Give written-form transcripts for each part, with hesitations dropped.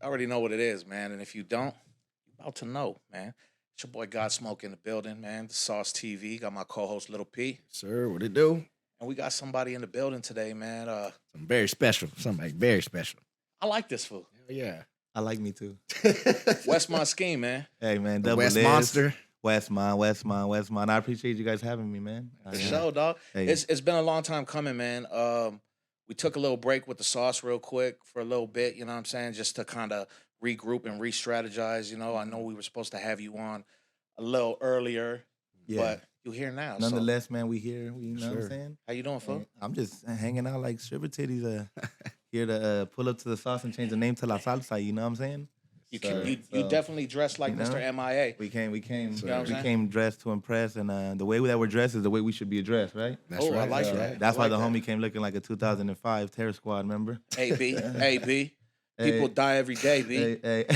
I already know what it is, man. And if you don't, you're about to know, man. It's your boy God Smoke in the building, man. The Sauce TV. Got my co-host Little P. Sir, what it do? And we got somebody in the building today, man. Something very special. Something very special. I like this fool. Hell yeah. I like me too. WeSSmont SSkeme, man. Hey man, The double West Liz. Monster. Westmont. I appreciate you guys having me, man. For sure, dog. Hey. It's been a long time coming, man. We took a little break with the sauce real quick for a little bit, you know what I'm saying? Just to kind of regroup and re-strategize, you know. I know we were supposed to have you on a little earlier, Yeah. but you're here now. Nonetheless, man, we here. You know what I'm saying? So how you doing, fool? Hey, I'm just hanging out like stripper titties. Here to pull up to the sauce and change the name to La Salsa. You know what I'm saying? You So, definitely dressed like you know? Mr. MIA. We came You know what I'm saying? came dressed to impress, and the way that we're dressed is the way we should be addressed, right? That's Oh, I right. like that's that. right. That's I why like the that. homie came looking like a 2005 Terror Squad member. AB, AB. Hey. People die every day, B. Hey.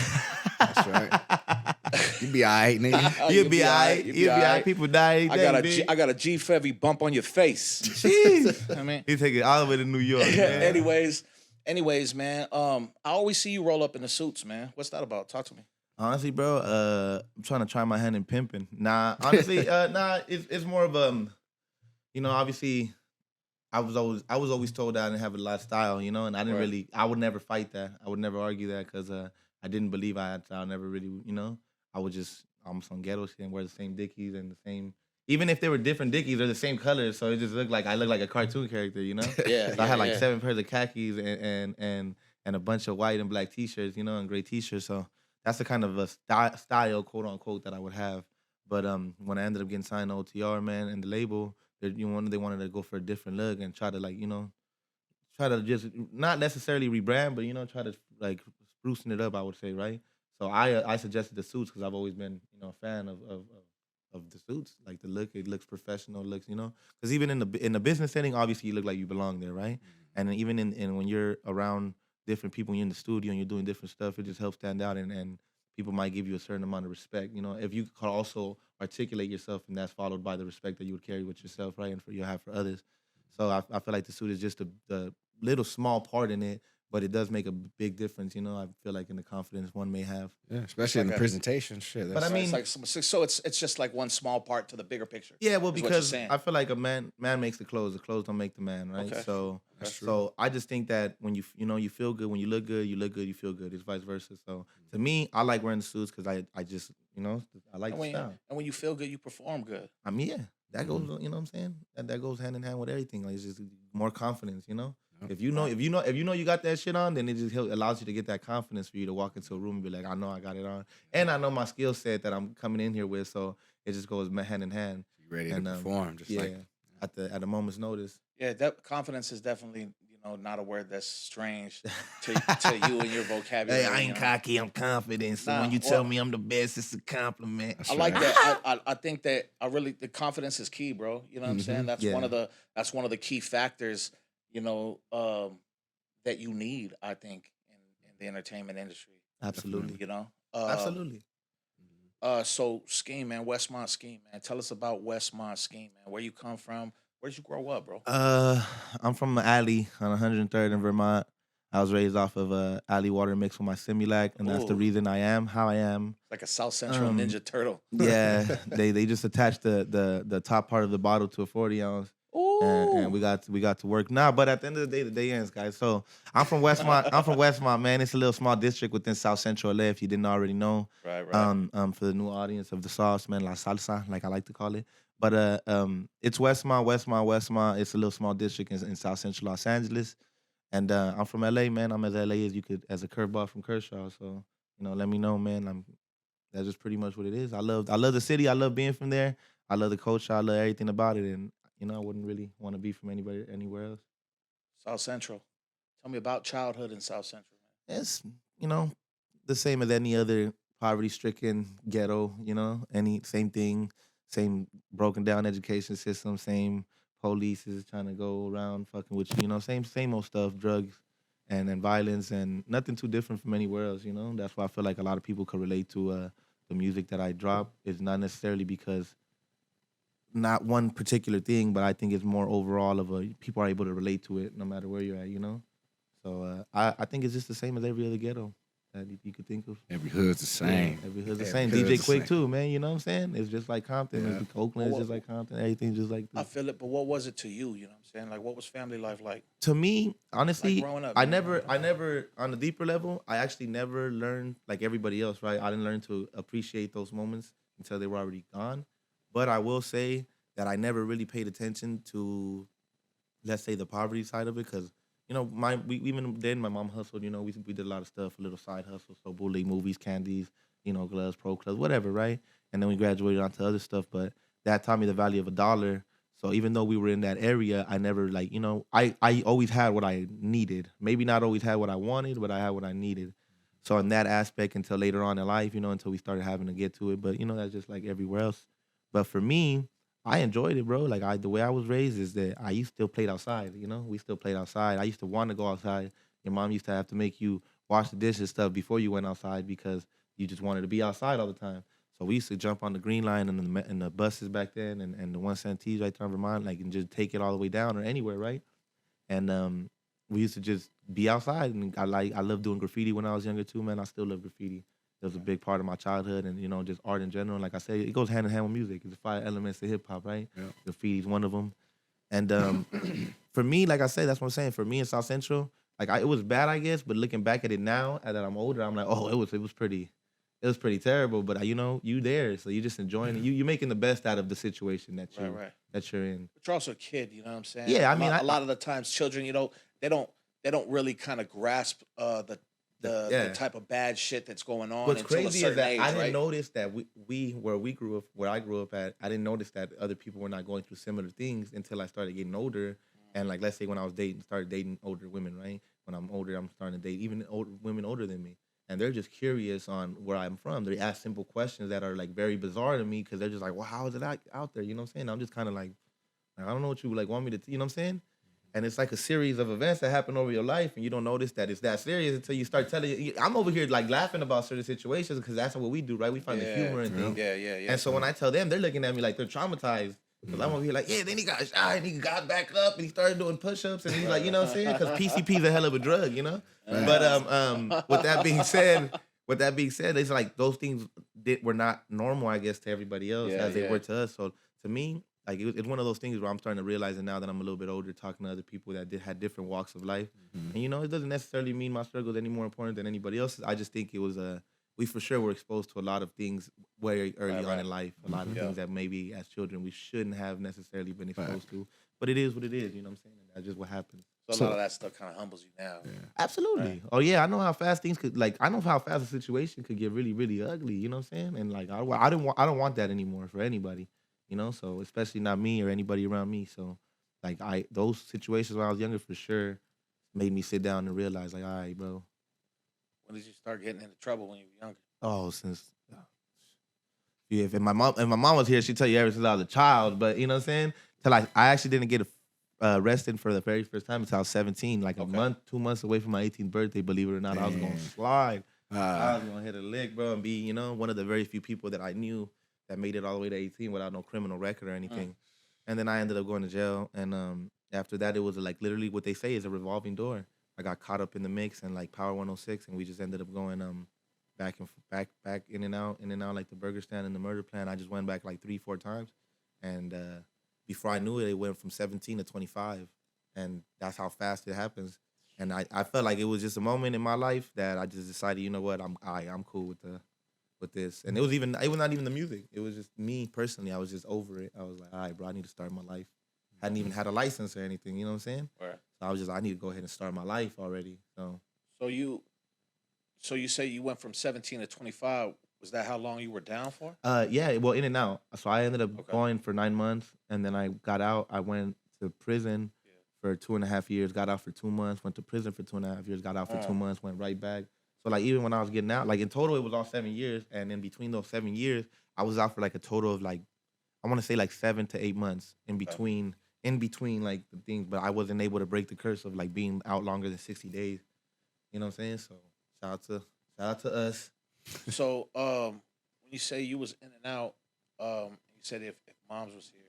That's right. You be all right, nigga. You'll be all right. You You'll be all right. People die every day. I got a G for every bump on your face. Jeez. I mean, He take it all the way to New York, man. anyways, man. I always see you roll up in the suits, man. What's that about? Talk to me. Honestly, bro, I'm trying to try my hand in pimping. Nah, honestly, it's more of obviously, I was always told that I didn't have a lot of style, you know, and I didn't Right. really, I would never fight that. I would never argue that because I didn't believe I had style. I never really, you know, I would just almost on ghetto shit and wear the same dickies and the same, even if they were different dickies, they're the same colors, so it just looked like I looked like a cartoon character, you know. Yeah, So I had like yeah. 7 pairs of khakis and a bunch of white and black t-shirts, you know, and gray t-shirts. So that's the kind of a style, quote unquote, that I would have. But when I ended up getting signed to OTR, man, and the label, they wanted to go for a different look and try to try to just not necessarily rebrand, but try to like sprucing it up. I would say, right? So I suggested the suits because I've always been a fan of the suits, like the look. It looks professional, looks because even in the business setting, obviously you look like you belong there, right? And then even in when you're around different people, when you're in the studio and you're doing different stuff, it just helps stand out and people might give you a certain amount of respect. If you can also articulate yourself and that's followed by the respect that you would carry with yourself, right? And you have for others. So I feel like the suit is just the little small part in it, but it does make a big difference. I feel like in the confidence one may have. Yeah, especially in the Okay. presentation. Shit. But I mean- It's like so it's just like one small part to the bigger picture. Yeah, well, is what you're because saying. I feel like a man makes the clothes don't make the man, right? Okay. So That's true. so I just think that when you feel good, when you look good, you feel good. It's vice versa. So to me, I like wearing the suits because I just I like and the style. when you feel good, you perform good. I mean, yeah, that goes. You know what I'm saying? That goes hand in hand with everything. Like it's just more confidence. Yep. If you got that shit on, then it just allows you to get that confidence for you to walk into a room and be like, I know I got it on, and I know my skill set that I'm coming in here with. So it just goes hand in hand. You ready And, to perform? Just Yeah, like at the moment's notice. Yeah, that confidence is definitely not a word that's strange to you and your vocabulary. Hey, I ain't cocky, I'm confident. So Nah, when you tell well- me I'm the best, it's a compliment. That's I like right. that. I think that the confidence is key, bro. You know what I'm saying? That's Yeah. one of the key factors, that you need, I think, in the entertainment industry. Absolutely. Absolutely. Absolutely. So SSkeme, man, WeSSmont SSkeme, man. Tell us about WeSSmont SSkeme, man. Where you come from? Where did you grow up, bro? I'm from the alley on 103rd in Vermont. I was raised off of alley water mix with my Similac, and that's the Ooh. reason I am how I am. Like a South Central Um, Ninja Turtle. Yeah, they just attached the top part of the bottle to a 40 ounce. Ooh. And we got to work now. But at the end of the day ends, guys. So I'm from Westmont. I'm from Westmont, man. It's a little small district within South Central LA. If you didn't already know, Right. for the new audience of the sauce, man, La Salsa, like I like to call it. But it's Westmont. It's a little small district in South Central Los Angeles. And I'm from LA, man. I'm as LA as a curveball from Kershaw. So let me know, man. That's just pretty much what it is. I love the city. I love being from there. I love the culture. I love everything about it. And I wouldn't really want to be from anywhere else. South Central. Tell me about childhood in South Central, man. It's the same as any other poverty-stricken ghetto. Any same thing, same broken down education system, same police is trying to go around fucking with you. Same old stuff, drugs and violence, and nothing too different from anywhere else. That's why I feel like a lot of people could relate to the music that I drop. It's not necessarily because not one particular thing, but I think it's more overall of people are able to relate to it no matter where you're at. So I think it's just the same as every other ghetto. that you could think of? Every hood's the same. Every hood's the Every same. hood's DJ the Quick same. too, man. You know what I'm saying? It's just like Compton. Yeah. It's Oakland is Well, just like Compton. Everything's just like I this. feel it, but what was it to you? You know what I'm saying? Like, what was family life like? To me, Like honestly, growing up, I you know, never, growing up. I never, on a deeper level, I actually never learned like everybody else, right? I didn't learn to appreciate those moments until they were already gone. But I will say that I never really paid attention to, let's say, the poverty side of it, because even then my mom hustled. We did a lot of stuff, a little side hustle, so bootleg movies, candies, gloves, pro clubs, whatever, right? And then we graduated onto other stuff, but that taught me the value of a dollar. So even though we were in that area, I never I always had what I needed. Maybe not always had what I wanted, but I had what I needed. So in that aspect, until later on in life, until we started having to get to it, but that's just like everywhere else. But for me, I enjoyed it, bro. Like the way I was raised is that I used to still played outside. We still played outside. I used to want to go outside. Your mom used to have to make you wash the dishes stuff before you went outside because you just wanted to be outside all the time. So we used to jump on the green line and the buses back then and the 1 cent tees right there in Vermont, like, and just take it all the way down or anywhere, right? And we used to just be outside, and I loved doing graffiti when I was younger too, man. I still love graffiti. It was a big part of my childhood, and just art in general. Like I say, it goes hand in hand with music. It's the 5 elements of hip hop, right? Yeah. Graffiti's one of them. And for me, like I say, that's what I'm saying. For me in South Central, like it was bad, I guess. But looking back at it now, that I'm older, I'm like, oh, it was pretty terrible. But you there, so you just enjoying it. You're making the best out of the situation Right, right. that you're in. But you're also a kid, you know what I'm saying? Yeah, I A mean, lot, a lot of the times, children, they don't really kind of grasp the type of bad shit that's going on What's until a crazy is certain that age, I didn't right? notice that where I grew up at, I didn't notice that other people were not going through similar things until I started getting older. And like, let's say when I was started dating older women, right? When I'm older, I'm starting to date even women older than me. And they're just curious on where I'm from. They ask simple questions that are like very bizarre to me because they're just like, well, how is it out there? You know what I'm saying? I'm just kind of like, I don't know what you like want me to, you know what I'm saying? And it's like a series of events that happen over your life, and you don't notice that it's that serious until you start telling. I'm over here like laughing about certain situations because that's what we do, right? We find the humor in things. Yeah. And so when I tell them, they're looking at me like they're traumatized. Because I'm over here like, yeah, then he got shot and he got back up and he started doing push-ups and he's like, you know what I'm saying? Because PCP is a hell of a drug, you know? But with that being said, it's like those things were not normal, I guess, to everybody else as they were to us. So to me, like it's one of those things where I'm starting to realize it now that I'm a little bit older, talking to other people that had different walks of life. And it doesn't necessarily mean my struggle is any more important than anybody else's. I just think it was we for sure were exposed to a lot of things very early on in life. A lot of things that maybe as children we shouldn't have necessarily been exposed to. But it is what it is, you know what I'm saying? That's just what happens. So a lot of that stuff kind of humbles you now. Yeah. Absolutely. Right. Oh yeah, I know how fast things could I know how fast a situation could get really, really ugly. You know what I'm saying? And like I don't want that anymore for anybody. So especially not me or anybody around me. So like those situations when I was younger for sure made me sit down and realize like, all right, bro. When did you start getting into trouble when you were younger? Oh, since if my mom was here, she'd tell you ever since I was a child. But you know what I'm saying? Till I actually didn't get arrested for the very first time until I was 17, like a month, 2 months away from my 18th birthday. Believe it or not, I was gonna slide. I was gonna hit a lick, bro, and be one of the very few people that I knew that made it all the way to 18 without no criminal record or anything. And then I ended up going to jail. And after that, it was like literally what they say is a revolving door. I got caught up in the mix and like Power 106, and we just ended up going back in and out like the burger stand and the murder plan. I just went back like 3-4 times, and before I knew it, it went from 17 to 25, and that's how fast it happens. And I felt like it was just a moment in my life that I just decided, you know what, I'm cool with this. And it was not even the music. It was just me personally. I was just over it. I was like, all right, bro, I need to start my life. Hadn't even had a license or anything, you know what I'm saying? Right. So I need to go ahead and start my life already. So you say you went from 17 to 25. Was that how long you were down for? Yeah, well, in and out. So I ended up Okay. going for 9 months, and then I got out. I went to prison for 2.5 years, got out for 2 months, went to prison for 2.5 years, got out for 2 months, went right back. So like even when I was getting out, like in total it was all 7 years, and in between those 7 years, I was out for like a total of like I want to say like 7 to 8 months in between like the things, but I wasn't able to break the curse of like being out longer than 60 days. You know what I'm saying? So shout out to us. So when you say you was in and out, you said if moms was here,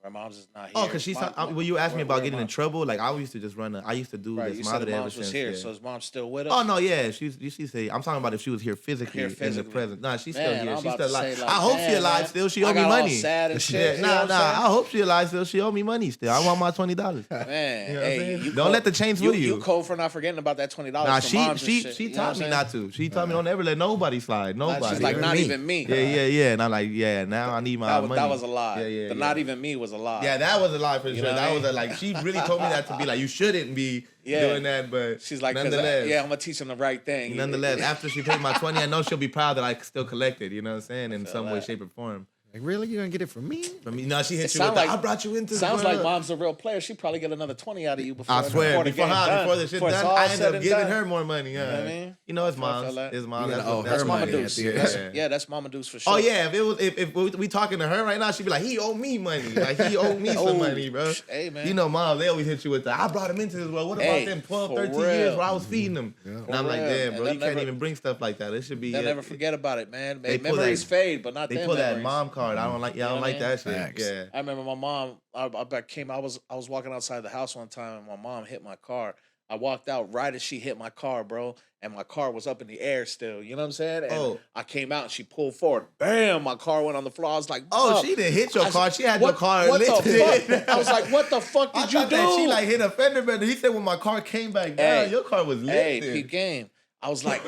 Where mom's is not here. Oh, because when you asked me about getting in mom, trouble, like I used to just I used to do right? this You said mother the ever mom's was since. here, Yeah. so is mom still with us? Oh no, yeah, she say I'm talking about if she was here physically, in the present. Nah, she's still Man, here. I'm She's about still to alive. say, like, I hope she damn, alive man. still. She owe I me got all money. sad and shit. Yeah, You know what I'm I saying? hope she alive still. She owe me money still. I want my $20. Man, You know what I'm hey, saying? you Don't cold- let the chains fool you. You cold for not forgetting about that $20 Nah, from moms and shit. she You know taught what me I'm not saying? to. She taught me don't ever let nobody slide. Nobody. She's like, Even not me. even me. Yeah. And I'm like, yeah. Now I need my money. That was a lie. Yeah. The not even me was a lie. Yeah, that was a lie for You sure. know what I That was mean? like she really told me that to be like you shouldn't be doing that, but She's like, nonetheless, yeah, I'm gonna teach him the right thing. nonetheless, after she paid my 20, I know she'll be proud that I still collected. You know what I'm saying? In some way, that. shape, or form. Like, really? You gonna get it from me? But no, she hit It you with sound that. like- I brought you into. Sounds the like world. mom's a real player. She probably get another 20 out of you before. I swear, the game done. before the shit Before it's done, all I said ended up and giving done. her more money. You know what I mean? You know, it's I feel mom's. that. It's mom's. You That's gotta owe what- her that's That's Mama money at Deuce. the end. That's Mama Deuce for sure. Oh yeah, if we talking to her right now, she'd be like, he owed me money. Like he owed me some money, bro. Hey man, You know, mom, they always hit you with that. I brought him into this world. What about Hey, them 12, for 13 real. years where I was feeding them? Yeah. And I'm like, real. damn, And bro, they'll you can't never- even bring stuff like that. It should be. they'll never forget about it, man. They pull Memories that- fade, but not They them pull that memories. mom card. I don't like. Yeah, I You don't know like what I mean? that shit. Facts. Yeah. I remember my mom. I was walking outside the house one time, and my mom hit my car. I walked out right as she hit my car, bro, and my car was up in the air still. You know what I'm saying? And Oh. I came out and she pulled forward. Bam! My car went on the floor. I was like, Oh, "Fuck." she didn't hit your I car. said, She had your car What the lifted. fuck? I was like, "What the fuck I did you thought do?" that she like hit a fender bender. He said when my car came back down, Hey. your car was Hey, lifted. peep game. I was like,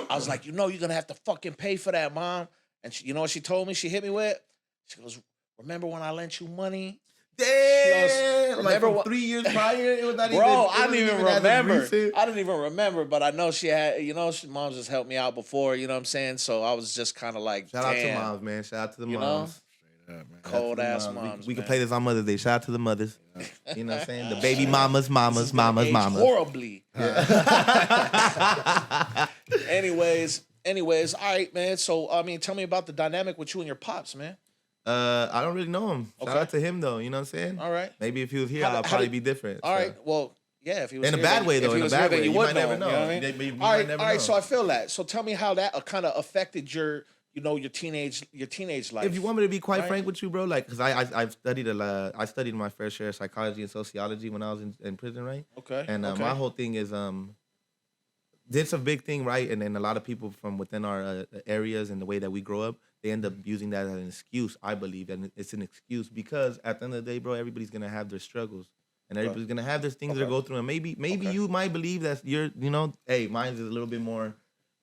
you know, you're gonna have to fucking pay for that, mom. And she, you know what she told me? She hit me with. She goes, "Remember when I lent you money?" Damn! Like remember from what- 3 years prior, it was not even. Bro, it I didn't wasn't even as remember. recent. I didn't even remember, but I know she had, you know, mom's just helped me out before, you know what I'm saying? So I was just kind of like, Shout out to damn, moms, man. Shout out to the You know? moms. Straight up, man. cold ass Shout out to the moms. We can man. play this on Mother's Day. Shout out to the mothers. You know what I'm saying? The baby This is mamas. gonna age horribly. Anyways, all right, man. So I mean, tell me about the dynamic with you and your pops, man. I don't really know him. Shout Okay. out to him though. You know what I'm saying? All right, Maybe if he was here, How I'd did- probably be different. all so. right. Well, yeah, if he was In a here, bad then- way, though, if he in a was bad here, then way. you You would might never know. You know what I know. mean? You All might right, never all right. know. So I feel that. So tell me how that kind of affected your, you know, your teenage life. If you want me to be quite Right. frank with you, bro, like, cause I've studied I studied my fair share of psychology and sociology when I was in prison, right? Okay. And okay. my whole thing is this a big thing, right? And then a lot of people from within our areas and the way that we grow up, they end up using that as an excuse. I believe, and it's an excuse because at the end of the day, bro, everybody's gonna have their struggles. And everybody's gonna have their things to Okay. go through. And maybe Okay. you might believe that you're, you know, hey, mine is a little bit more,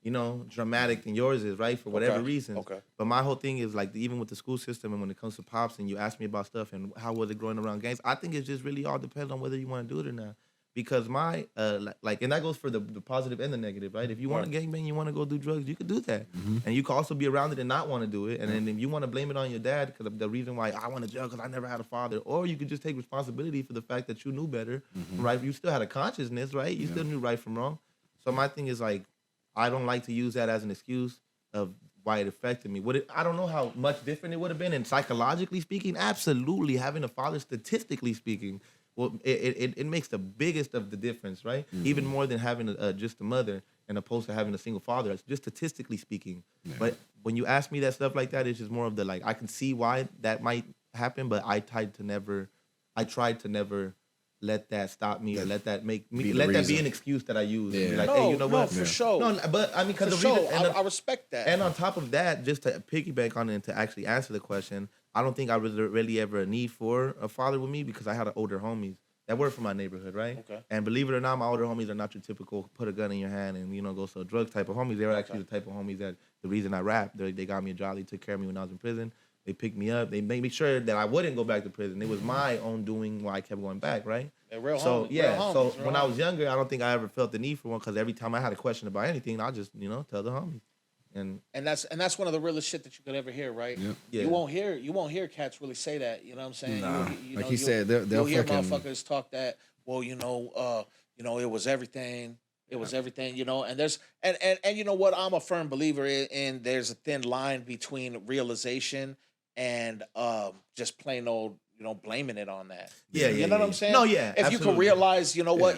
you know, dramatic than yours is, right? For whatever Okay. reason. Okay. But my whole thing is like even with the school system and when it comes to pops and you ask me about stuff and how was it growing around gangs, I think it just really all depends on whether you want to do it or not. Because my like and that goes for the positive and the negative, right? If you want to gangbang, you want to go do drugs, you could do that. And you could also be around it and not want to do it. And then if you want to blame it on your dad because the reason why I want to jail because I never had a father, or you could just take responsibility for the fact that you knew better, right? You still had a consciousness, right? You still knew right from wrong. So my thing is like, I don't like to use that as an excuse of why it affected me. I don't know how much different it would have been. And psychologically speaking, absolutely having a father, statistically speaking, well, it makes the biggest of the difference, right? Even more than having just a mother and opposed to having a single father, just statistically speaking. Yeah. But when you ask me that stuff like that, it's just more of the like, I can see why that might happen, but I tried to never let that stop me or let that make me, Be the let that be reason. an excuse that I use. And be Yeah. like, No, hey, you know no, what? for Yeah. sure. No, but I mean, for because the sure. reason, and, I respect that. and on top of that, just to piggyback on it and to actually answer the question, I don't think I was really ever a need for a father with me because I had older homies that were from my neighborhood, right? Okay. And believe it or not, my older homies are not your typical put a gun in your hand and, you know, go sell drugs type of homies. They were actually the type of homies that the reason I rap, they got me a job. They took care of me when I was in prison. They picked me up. They made me sure that I wouldn't go back to prison. It was my own doing why I kept going back, right? They're real So homies, yeah, real so homies, real when I was homies. younger, I don't think I ever felt the need for one because every time I had a question about anything, I just, you know, tell the homies. And And that's one of the realest shit that you could ever hear, right? Yep. Yeah. You won't hear cats really say that. You know what I'm saying? Nah. You Like know, he said, they'll you'll hear fucking- motherfuckers talk that. Well, you know, it was everything. It was everything, you know. And there's and you know what? I'm a firm believer in there's a thin line between realization and just plain old blaming it on that. Yeah, You know what I'm saying? No, yeah, If you can absolutely. realize, you know what,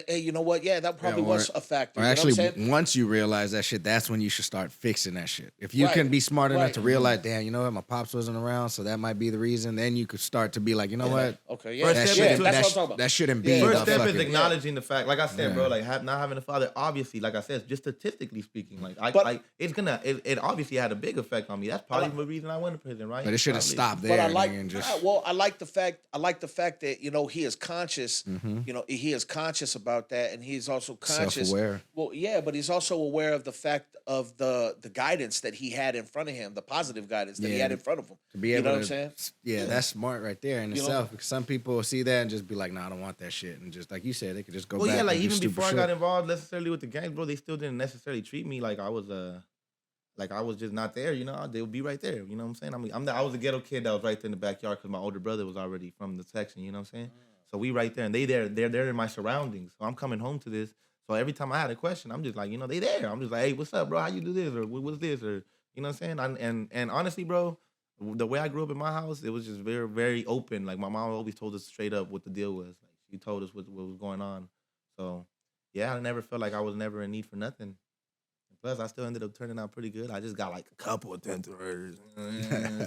hey, you know what, yeah, that probably was a factor. Or You know actually, what I'm saying? once you realize that shit, that's when you should start fixing that shit. If you can be smart enough to realize, damn, you know what, my pops wasn't around, so that might be the reason. Then you could start to be like, you know what? Okay, yeah, First that's step what I'm is talking about. That shouldn't be. First the step is fucking- acknowledging the fact, like I said, bro, like not having a father. Obviously, like I said, just statistically speaking, like it obviously had a big effect on me. That's probably the reason I went to prison, right? But it should have stopped there. But I like, and just, I like the fact that he is conscious. He is conscious about that, and he's also conscious. Self-aware. Well, yeah, but he's also aware of the fact of the guidance that he had in front of him, the positive guidance that he had in front of him. to be able you know to, what I'm saying? Yeah, that's smart right there in itself. Because some people see that and just be like, "Nah, I don't want that shit," and just like you said, they could just go. Well, back yeah, like and do even stupid before I shit. got involved necessarily with the gangs, bro, they still didn't necessarily treat me like I was just not there. They would be right there. You know what I'm saying? I was a ghetto kid that was right there in the backyard because my older brother was already from the section. You know what I'm saying? So we right there, and they're in my surroundings. So I'm coming home to this. So every time I had a question, I'm just like, they there. I'm just like, hey, what's up, bro? How you do this? Or what's this? Or you know what I'm saying? And honestly, bro, the way I grew up in my house, it was just very, very open. Like my mom always told us straight up what the deal was. Like she told us what was going on. So yeah, I never felt like I was never in need for nothing. Plus, I still ended up turning out pretty good. I just got like a couple attempted murders.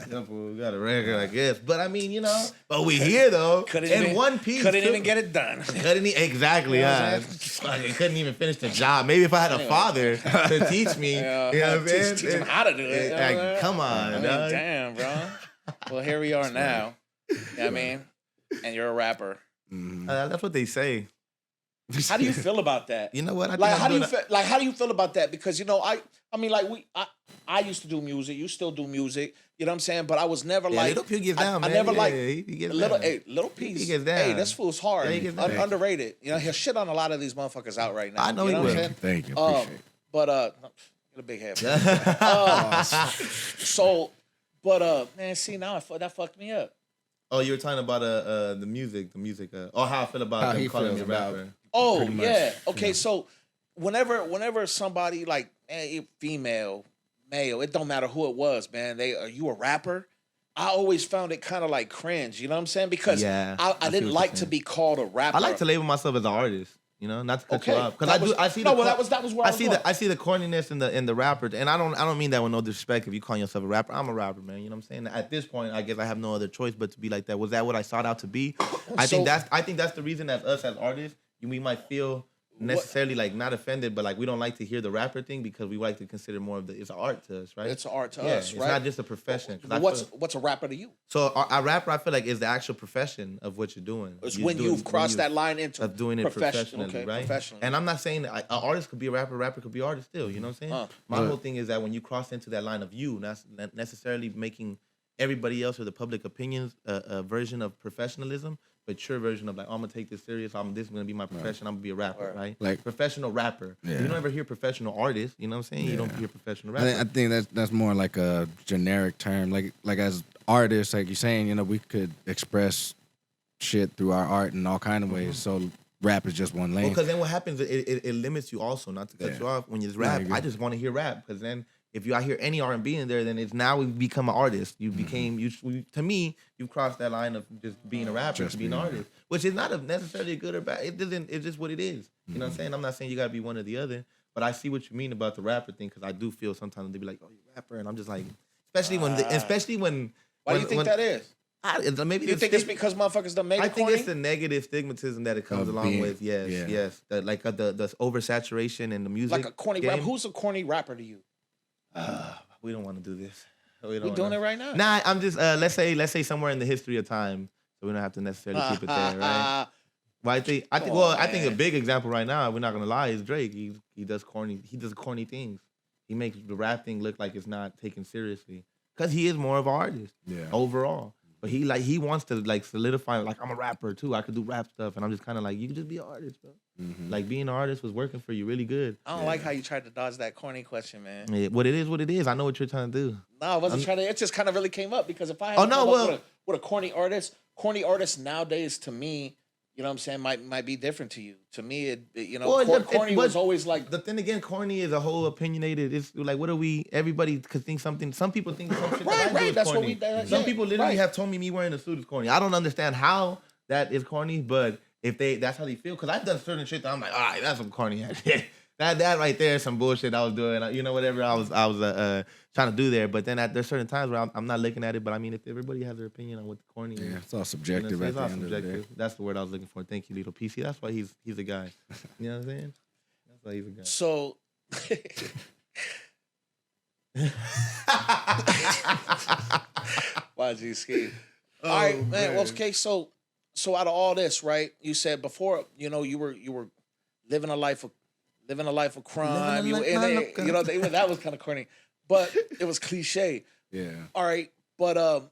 Got a record, I guess. But I mean, but we here though. In one piece. Couldn't even get it done. Exactly. Couldn't even finish the job. Maybe if I had a father to teach me, you know what I'm saying? Teach him how to do it. Like, come on, dog. Damn, bro. Well, here we are now. You know what I mean? And you're a rapper. That's what they say. How do you feel about that? You know what? How do you feel about that? Because I used to do music. You still do music. You know what I'm saying? But I was never like Little P gets down, man. I never he gets little. down. Hey, Little P. He gets down. Hey, this fool's hard. Yeah, he gets down. Underrated. He'll shit on a lot of these motherfuckers out right now. I know you he know will. what I'm saying? Thank you. Appreciate it. But get a big head. Man, see now that fucked me up. Oh, you were talking about the music. How I feel about How them he calling feels me a about rapper. Oh Pretty much, yeah. Okay, so whenever somebody like female, male, it don't matter who it was, man. Are you a rapper? I always found it kind of like cringe. You know what I'm saying? Because Yeah, I didn't like to be called a rapper. I like to label myself as an artist. Not to cut you off, because I see that was where I was going. I see the corniness in the rapper, and I don't mean that with no disrespect. If you call yourself a rapper, I'm a rapper, man. You know what I'm saying? At this point, I guess I have no other choice but to be like that. Was that what I sought out to be? I think that's the reason that us as artists, we might feel necessarily like not offended, but like we don't like to hear the rapper thing because we like to consider more of it's an art to us, right? It's an art to us, right? It's not just a profession. What's a rapper to you? So a rapper, I feel like, is the actual profession of what you're doing. It's when you've crossed that line into of doing it professionally, right? Professionally. And I'm not saying that an artist could be a rapper could be an artist still. You know what I'm saying? My whole thing is that when you cross into that line of you, not necessarily making everybody else or the public opinions a version of professionalism, but your version of like, I'm gonna take this serious. This is gonna be my profession. I'm gonna be a rapper, right? Like professional rapper. Yeah. You don't ever hear professional artist. You know what I'm saying? Yeah. You don't hear professional rapper. I think that's more like a generic term. Like as artists, like you're saying, we could express shit through our art in all kind of ways. So rap is just one lane. Because then what happens? It limits you also. Not to cut you off when you rap. I just want to hear rap because then. If I hear any R&B in there, then it's now we become an artist. You became to me, you've crossed that line of just being a rapper to being an artist, which is not necessarily a good or bad. It doesn't. It's just what it is. You know what I'm saying? I'm not saying you gotta be one or the other, but I see what you mean about the rapper thing because I do feel sometimes they be like, "Oh, you a rapper," and I'm just like, especially when. Why do you think that is? Maybe you think it's because motherfuckers done made it corny? I think it's the negative stigmatism that it comes along with. Yes. The oversaturation in the music. Like a corny rapper. Who's a corny rapper to you? We don't want to do this. We doing it right now. Nah, I'm just let's say somewhere in the history of time, so we don't have to necessarily keep it there, right? Well, I think a big example right now, we're not gonna lie, is Drake. He does corny things. He makes the rap thing look like it's not taken seriously because he is more of an artist overall. But he wants to like solidify like I'm a rapper too. I could do rap stuff, and I'm just kind of like you could just be an artist, bro. Like being an artist was working for you really good. I don't like how you tried to dodge that corny question, man. Yeah, what it is. I know what you're trying to do. No, I wasn't trying to. It just kind of really came up because if I had with a corny artist nowadays to me you know what I'm saying, might be different to you. To me, you know, Well, corny was always like, the thing again, corny is a whole opinionated. It's like, what are we? Everybody could think something. Some people think some shit that I do right. is That's what corny. we. Some Yeah, people literally right. have told me wearing a suit is corny. I don't understand how that is corny, but if that's how they feel, because I've done certain shit that I'm like, all right, that's some corny ass shit. That right there is some bullshit I was doing. You know, whatever I was trying to do there. But then there's certain times where I'm not looking at it. But I mean, if everybody has their opinion on what the corny is, Yeah, it's all you know what I'm subjective saying? at It's the all end of the day. subjective. That's the word I was looking for. Thank you, Little PC. That's why he's a guy. You know what I'm saying? That's why he's a guy. So. YG scheme. All right, man. Well, okay, so out of all this, right? You said before, you know, you were living a life of crime. You were in it, you know, that was kind of corny, but it was cliche. Yeah. All right, but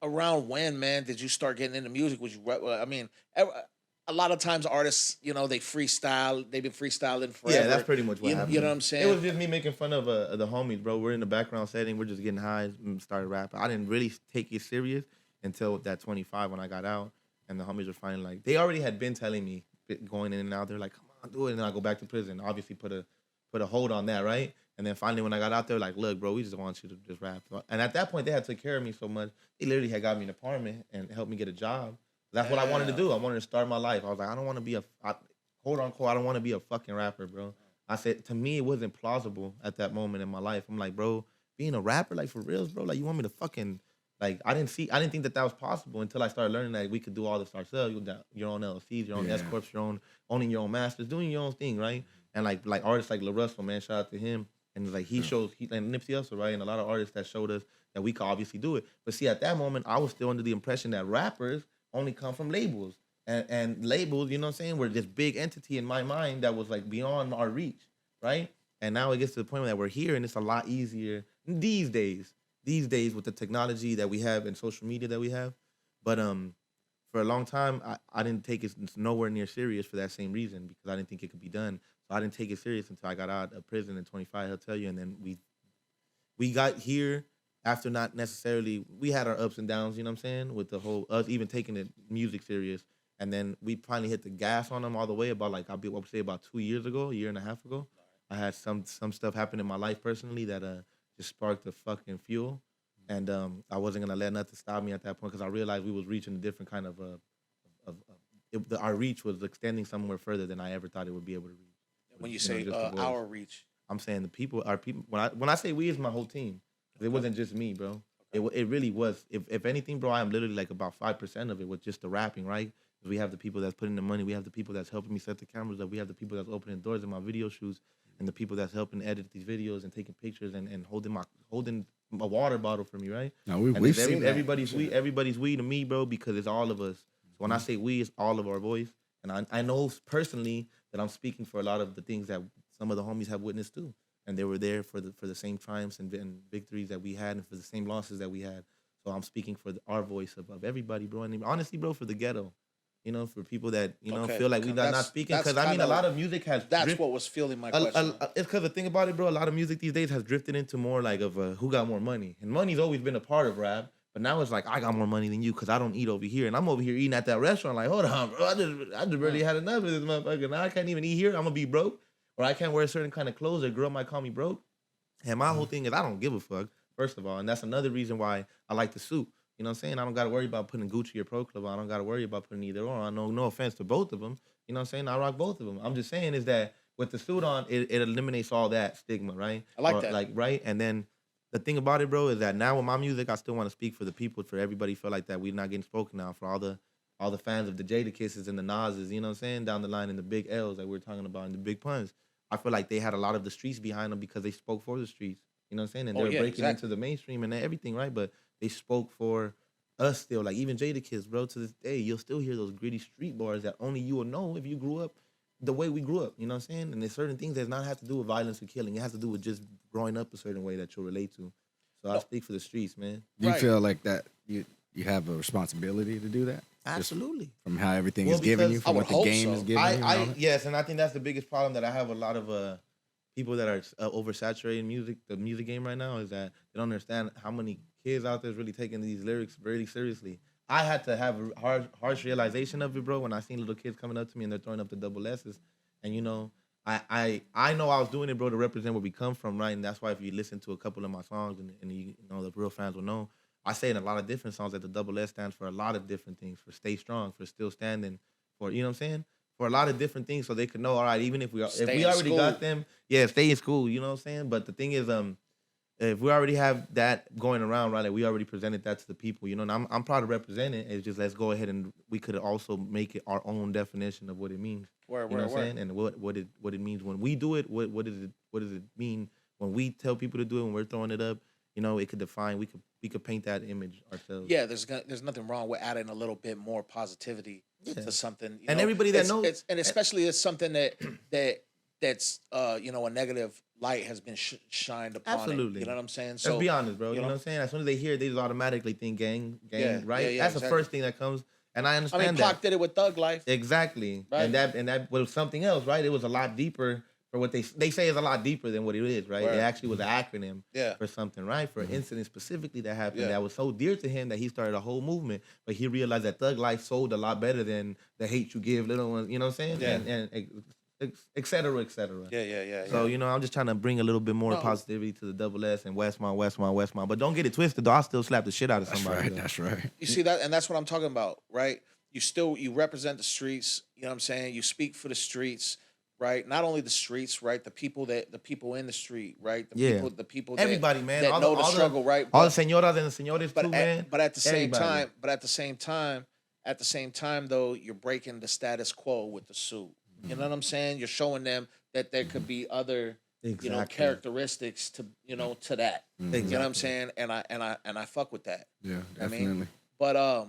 around when, man, did you start getting into music? Was you? I mean, a lot of times artists, you know, they freestyle. They've been freestyling forever. Yeah, that's pretty much what happened. You know what I'm saying? It was just me making fun of the homies, bro. We're in the background setting. We're just getting high and started rapping. I didn't really take it serious until that 25 when I got out. And the homies were finally like, they already had been telling me, going in and out. They're like, come on, do it. And then I go back to prison. Obviously put a hold on that, right? And then finally when I got out there, like, look, bro, we just want you to just rap. And at that point, they had took care of me so much. They literally had got me an apartment and helped me get a job. That's what I wanted to do. I wanted to start my life. I was like, I don't want to be quote unquote, I don't want to be a fucking rapper, bro. I said, to me, it wasn't plausible at that moment in my life. I'm like, bro, being a rapper, like for reals, bro, like you want me to fucking, like, I didn't think that was possible until I started learning that we could do all this ourselves. You got your own LLCs, your own S corps, owning your own masters, doing your own thing, right? And like artists like Lil Russell, man, shout out to him. And like he and Nipsey Hussle, right? And a lot of artists that showed us that we could obviously do it. But see, at that moment, I was still under the impression that rappers only come from labels. And labels, you know what I'm saying, were this big entity in my mind that was like beyond our reach, right? And now it gets to the point that we're here and it's a lot easier these days with the technology that we have and social media that we have. But for a long time, I didn't take it nowhere near serious for that same reason because I didn't think it could be done. So I didn't take it serious until I got out of prison in 25, I'll tell you. And then we got here after not necessarily, we had our ups and downs, you know what I'm saying, with the whole, us even taking the music serious. And then we finally hit the gas on them all the way about like, I would say about 2 years ago, a year and a half ago. I had some stuff happen in my life personally that just sparked the fucking fuel. And I wasn't going to let nothing stop me at that point because I realized we was reaching a different kind of, our reach was extending somewhere further than I ever thought it would be able to reach. When you say our reach. I'm saying our people, when I say we, it's my whole team. It wasn't just me, bro. It really was. If anything, bro, I am literally like about 5% of it with just the rapping, right? Because we have the people that's putting the money. We have the people that's helping me set the cameras up. We have the people that's opening doors in my video shoots, and the people that's helping edit these videos and taking pictures and holding a water bottle for me, right? No, we've seen that. Everybody's we to me, bro, because it's all of us. So when I say we, it's all of our voice. And I know personally that I'm speaking for a lot of the things that some of the homies have witnessed too. And they were there for the same triumphs and victories that we had and for the same losses that we had. So I'm speaking for our voice of everybody, bro. And honestly, bro, for the ghetto, you know, for people that, you know, feel like we're not speaking. Because, I mean, a lot of music has... That's what was fueling my question. It's because the thing about it, bro, a lot of music these days has drifted into more like of who got more money. And money's always been a part of rap. But now it's like, I got more money than you because I don't eat over here. And I'm over here eating at that restaurant like, hold on, bro. I just really had enough of this motherfucker. Now I can't even eat here. I'm going to be broke. Or I can't wear a certain kind of clothes. A girl might call me broke. And my whole thing is I don't give a fuck, first of all. And that's another reason why I like the suit. You know what I'm saying? I don't got to worry about putting Gucci or Pro Club on. I don't got to worry about putting either or. I know, no offense to both of them. You know what I'm saying? I rock both of them. I'm just saying is that with the suit on, it eliminates all that stigma, right? I like that. Like, right? And then the thing about it, bro, is that now with my music, I still want to speak for the people, for everybody feel like that we're not getting spoken now, for all the fans of the Jada Kisses and the Nas's, you know what I'm saying? Down the line in the big L's that we're talking about and the big puns. I feel like they had a lot of the streets behind them because they spoke for the streets. You know what I'm saying? And they were breaking into the mainstream and everything, right? But they spoke for us still. Like even Jada Kiss, bro, to this day, you'll still hear those gritty street bars that only you will know if you grew up the way we grew up. You know what I'm saying? And there's certain things that not have to do with violence or killing. It has to do with just growing up a certain way that you'll relate to. So I speak for the streets, man. Do you feel like that you have a responsibility to do that? Absolutely. Just from how everything is giving you, from what the game is giving you? Yes, and I think that's the biggest problem that I have a lot of people that are oversaturating the music game right now is that they don't understand how many kids out there is really taking these lyrics really seriously. I had to have a harsh realization of it, bro, when I seen little kids coming up to me and they're throwing up the double S's. And I know I was doing it, bro, to represent where we come from, right? And that's why if you listen to a couple of my songs and you know the real fans will know, I say in a lot of different songs that the double S stands for a lot of different things, for stay strong, for still standing, for you know what I'm saying? For a lot of different things so they could know, all right, even if Stay we in already got school. them, yeah, stay in school, you know what I'm saying? But the thing is, if we already have that going around, right? Like we already presented that to the people, you know. And I'm proud to represent it. It's just let's go ahead and we could also make it our own definition of what it means. Word, You know word, what I'm word. saying? And what it means when we do it. What does it mean when we tell people to do it when we're throwing it up? You know, it could define. We could paint that image ourselves. Yeah, there's nothing wrong with adding a little bit more positivity Yeah. to something. You And know, everybody that knows, it's and especially it's something that's you know, a negative light has been shined upon it. You absolutely. know what I'm saying? Let's So be honest, bro. you You know know, what I'm saying? As soon as they hear it, they just automatically think gang, yeah, yeah, right? yeah, That's the exactly. first thing that comes. And I I mean, understand that. Pac did it with Thug Life, Exactly. right? And that was something else, right? It was a lot deeper for what they say is a lot deeper than what it is, right? It Word. actually was an acronym Yeah, for something, right? For an incident specifically that happened yeah, that was so dear to him that he started a whole movement. But he realized that Thug Life sold a lot better than the hate you give little ones, you know what I'm saying? yeah, And et cetera, et cetera. yeah, yeah, yeah, So, yeah. I'm just trying to bring a little bit more No, positivity to the double S and Westmont. But don't get it twisted, though. I'll still slap the shit out of That's somebody, right. though. That's right. you see that, and that's what I'm talking about, right? You represent the streets. You know what I'm saying? You speak for the streets, right? Not only the streets, right? The people in the street, right? Yeah. The people Everybody, man. that know the struggle, right? All the senoras and the senores too, man. But at the same Everybody. time, at the same time though, you're breaking the status quo with the suit. You know what I'm saying? You're showing them that there could be other, you know, Exactly. characteristics to, you know, to that. You know what I'm Exactly. saying? And I fuck with that. Yeah, I mean, definitely. but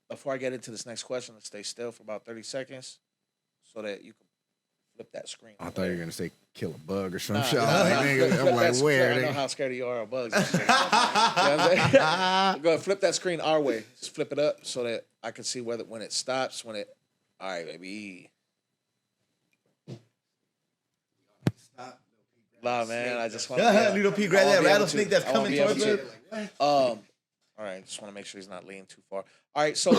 before I get into this next question, let's stay still for about 30 seconds so that you can flip that screen. I thought you were gonna say kill a bug or some Nah, shit. nah, I'm like, nah. nigga, I'm like, where? I know Nigga? how scared you are of bugs. And shit. You know what I'm saying? Go ahead, flip that screen our way. Just flip it up so that I can see whether when it stops, when it. All right, baby. Nah, man. I just want to. Little P, grab that rattlesnake that's I wanna coming be able towards us. to. All right. Just want to make sure he's not leaning too far. All right. So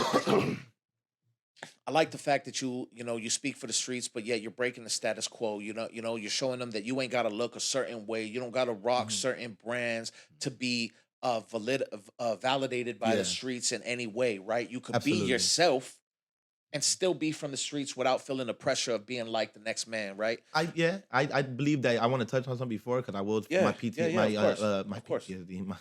I like the fact that you speak for the streets, but yet you're breaking the status quo. You're showing them that you ain't got to look a certain way. You don't got to rock certain brands to be validated by Yeah. the streets in any way, right? You could Absolutely. be yourself and still be from the streets without feeling the pressure of being like the next man, right? I believe that I want to touch on something before because I will Yeah, my PT yeah, yeah, my of course. my Of course. PTSD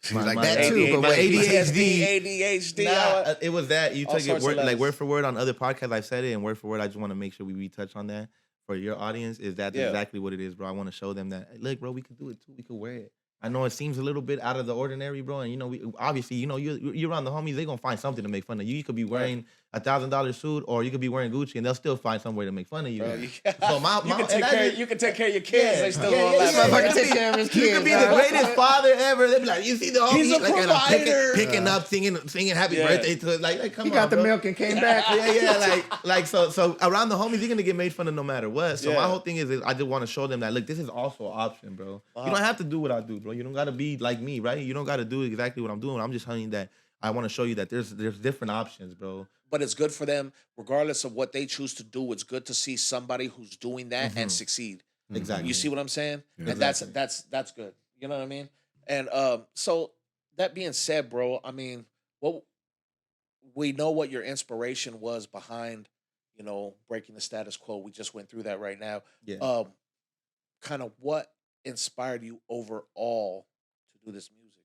She's like my, that too, but wait. ADHD. it was that you all took it sorts of like letters. word for word on other podcasts. I've said it and word for word. I just want to make sure we retouch on that for your audience. Is that Yeah. exactly what it is, bro? I want to show them that look, bro, we could do it too. We could wear it. I know it seems a little bit out of the ordinary, bro. And we obviously, you're around the homies. They gonna find something to make fun of you. You could be wearing $1,000 suit, or you could be wearing Gucci, and they'll still find some way to make fun of you. Bro, So you can take care of your kids. They still gonna laugh. Motherfucker take care of his You kids. could be the greatest father ever. They'll be like, you see the homie, He's a like, and I'm provider. picking up, singing happy Yeah. birthday to it. Like come He on, got the bro. milk and came back. Yeah. So around the homies, you're gonna get made fun of no matter what. So Yeah. my whole thing is I just want to show them that look, this is also an option, bro. You don't have to do what I do, bro. You don't gotta be like me, right? You don't gotta do exactly what I'm doing. I'm just telling you that I want to show you that there's different options, bro. But it's good for them, regardless of what they choose to do. It's good to see somebody who's doing that and succeed. Exactly. You see what I'm saying? Yeah. And that's good. You know what I mean? And so that being said, bro, I mean, what we know what your inspiration was behind, breaking the status quo. We just went through that right now. Yeah. Kind of what inspired you overall to do this music,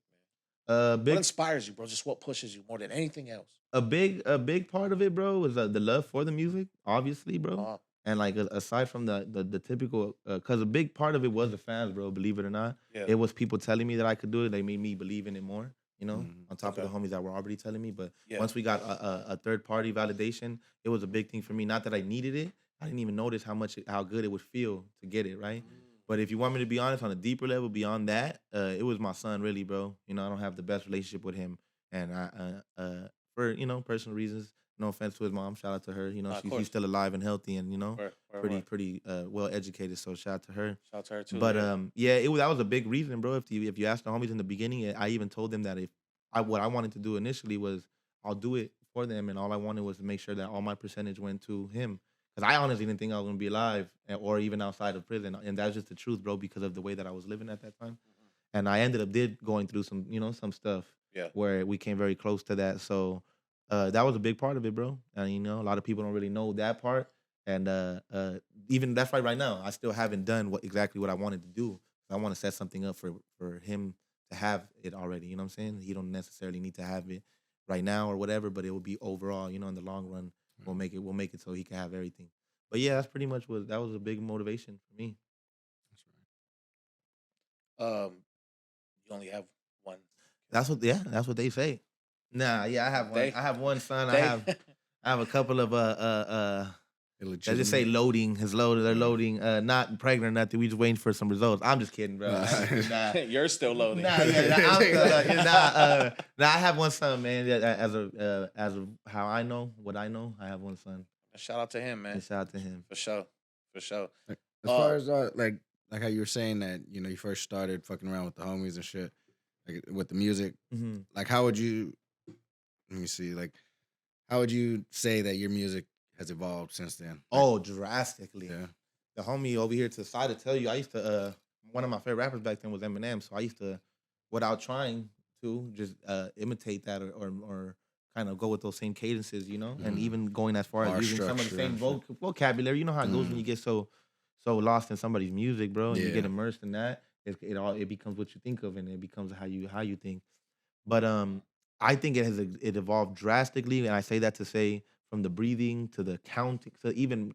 man? What Big inspires you, bro? Just what pushes you more than anything else? a big part of it, bro, is the love for the music, obviously, bro. Uh, And like aside from the typical, because a big part of it was the fans, bro. Believe it or not, Yeah. it was people telling me that I could do it. They made me believe in it more. Mhm. On top of Okay. the homies that were already telling me. But Yeah. once we got a third party validation, it was a big thing for me. Not that I needed it, I didn't even notice how good it would feel to get it right. But if you want me to be honest, on a deeper level beyond that, it was my son, really, bro. I don't have the best relationship with him, and for personal reasons. No offense to his mom. Shout out to her. Of She's course. still alive and healthy, and Word. pretty well educated. So shout out to her. Shout out to her too. But yeah. that was a big reason, bro. If you ask the homies in the beginning, I even told them that what I wanted to do initially was I'll do it for them. And all I wanted was to make sure that all my percentage went to him. Because I honestly didn't think I was gonna be alive or even outside of prison. And that's just the truth, bro, because of the way that I was living at that time. And I ended up going through some, some stuff Yeah. where we came very close to that. So that was a big part of it, bro. And a lot of people don't really know that part. And even that's right now, I still haven't done exactly what I wanted to do. I want to set something up for him to have it already. You know what I'm saying? He don't necessarily need to have it right now or whatever, but it will be overall. In the long run, we'll make it so he can have everything. But yeah, that's pretty much that was a big motivation for me. You only have one. That's what they say. Nah, yeah, I have one. They- I have one son. they- I have a couple of let's just say loading. They're loading. Not pregnant or nothing. We just waiting for some results. I'm just kidding, bro. Nah. You're still loading. Nah, I'm still, I have one son, man. As of how I know, what I know, I have one son. Shout out to him, man. And shout out to him. For sure. As far as like how you were saying that you first started fucking around with the homies and shit, like with the music. Mm-hmm. Like how would you? Let me see. Like how would you say that your music has evolved since then? Oh, drastically. Yeah. The homie over here to the side to tell you, I used to one of my favorite rappers back then was Eminem, so I used to, without trying to, just imitate that or kind of go with those same cadences, and even going as far Bar as using some of the same vocabulary. You know how it goes when you get so lost in somebody's music, bro, and you get immersed in that. It becomes what you think of, and it becomes how you think. But I think it evolved drastically, and I say that to say from the breathing to the counting to even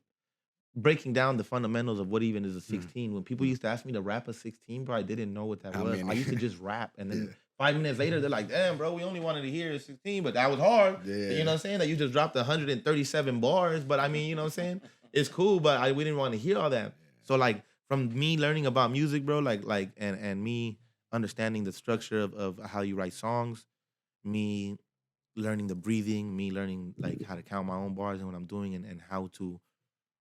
breaking down the fundamentals of what even is a 16. When people used to ask me to rap a 16, bro, I didn't know what that was. I used to just rap, and then 5 minutes later, they're like, "Damn, bro, we only wanted to hear a 16, but that was hard." Yeah. You know what I'm saying? That you just dropped 137 bars, but I mean, you know what I'm saying? It's cool, but we didn't want to hear all that. So like from me learning about music, bro, and me understanding the structure of how you write songs, me learning the breathing, me learning like how to count my own bars and what I'm doing and how to,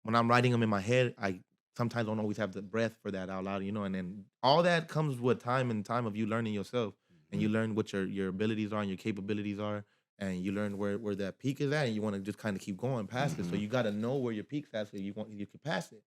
when I'm writing them in my head, I sometimes don't always have the breath for that out loud, and then all that comes with time of you learning yourself, and you learn what your abilities are and your capabilities are, and you learn where that peak is at, and you want to just kind of keep going past it. So you got to know where your peak's at so you can pass it.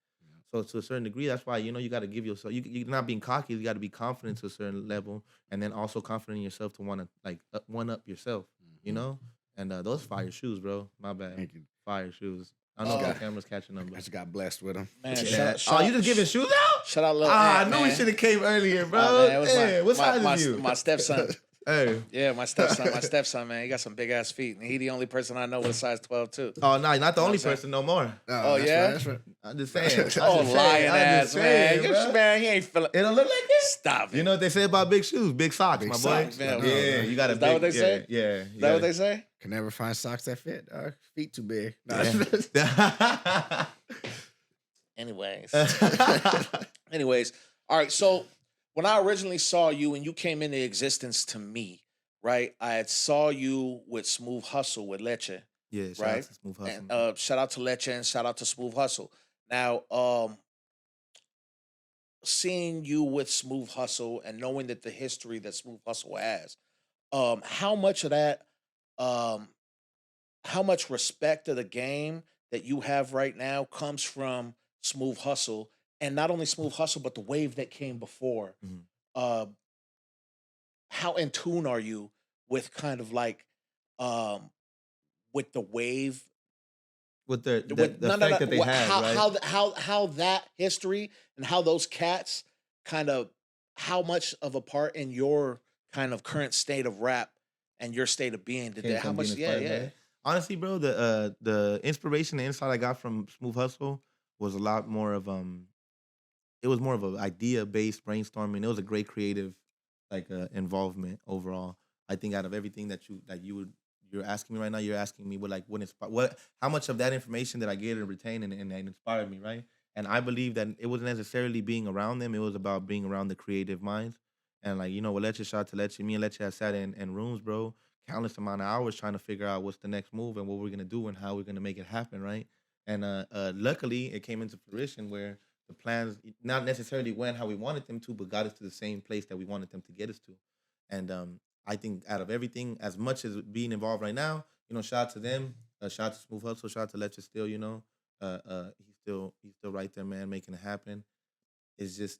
So to a certain degree, that's why you got to give yourself. You're not being cocky. You got to be confident to a certain level, and then also confident in yourself to want to like one up yourself. And those fire shoes, bro. My bad. Thank you. Fire shoes. I don't know if the camera's catching them. I just got blessed with them. Man, Yeah. You just giving shoes out? Shout out, little I Ant, knew we man. should have came earlier, bro. Man, it was What size my, is you? my stepson. Hey. Yeah, my stepson, man. He got some big ass feet, and he the only person I know with a size 12 too. Oh no, not the only saying? person no more. Oh, that's yeah? right, that's right. I'm just saying. Oh, lying ass, man. Bro. Man, he ain't feeling. It don't look like it. Stop it. You know what they say about big shoes? Big socks, Big my socks, boy. man. Yeah, you got a Is big. that what they say? Yeah. Is that what they say? Can never find socks that fit. Feet too big. Nah, Yeah. Anyways, all right. So when I originally saw you and you came into existence to me, right? I had saw you with Smooth Hustle with Leche, Yeah, shout right? out to Smooth Hustle. And shout out to Leche and shout out to Smooth Hustle. Now, seeing you with Smooth Hustle and knowing that the history that Smooth Hustle has, how much of that, how much respect of the game that you have right now comes from Smooth Hustle, and not only Smooth Hustle, but the wave that came before. Mhm. How in tune are you with kind of like with the wave, With the with effect that they had, right? how that history and how those cats kind of, how much of a part in your kind of current state of rap and your state of being did Came that? How from much? being Yeah, inspired by yeah. it. Honestly, bro, the inspiration, the insight I got from Smooth Hustle was a lot more of it was more of an idea based brainstorming. It was a great creative involvement overall. I think out of everything that you're asking me right now, you're asking me how much of that information that I get and retain and inspired me, right? And I believe that it wasn't necessarily being around them; it was about being around the creative minds. And with Leche, shout out to Leche. Me and Leche have sat in rooms, bro, countless amount of hours trying to figure out what's the next move and what we're gonna do and how we're gonna make it happen, right? And luckily, it came into fruition where the plans not necessarily went how we wanted them to, but got us to the same place that we wanted them to get us to. And I think out of everything, as much as being involved right now, shout out to them. Shout out to Smooth Hustle. Shout out to Let's Still. He's still right there, man, making it happen. It's just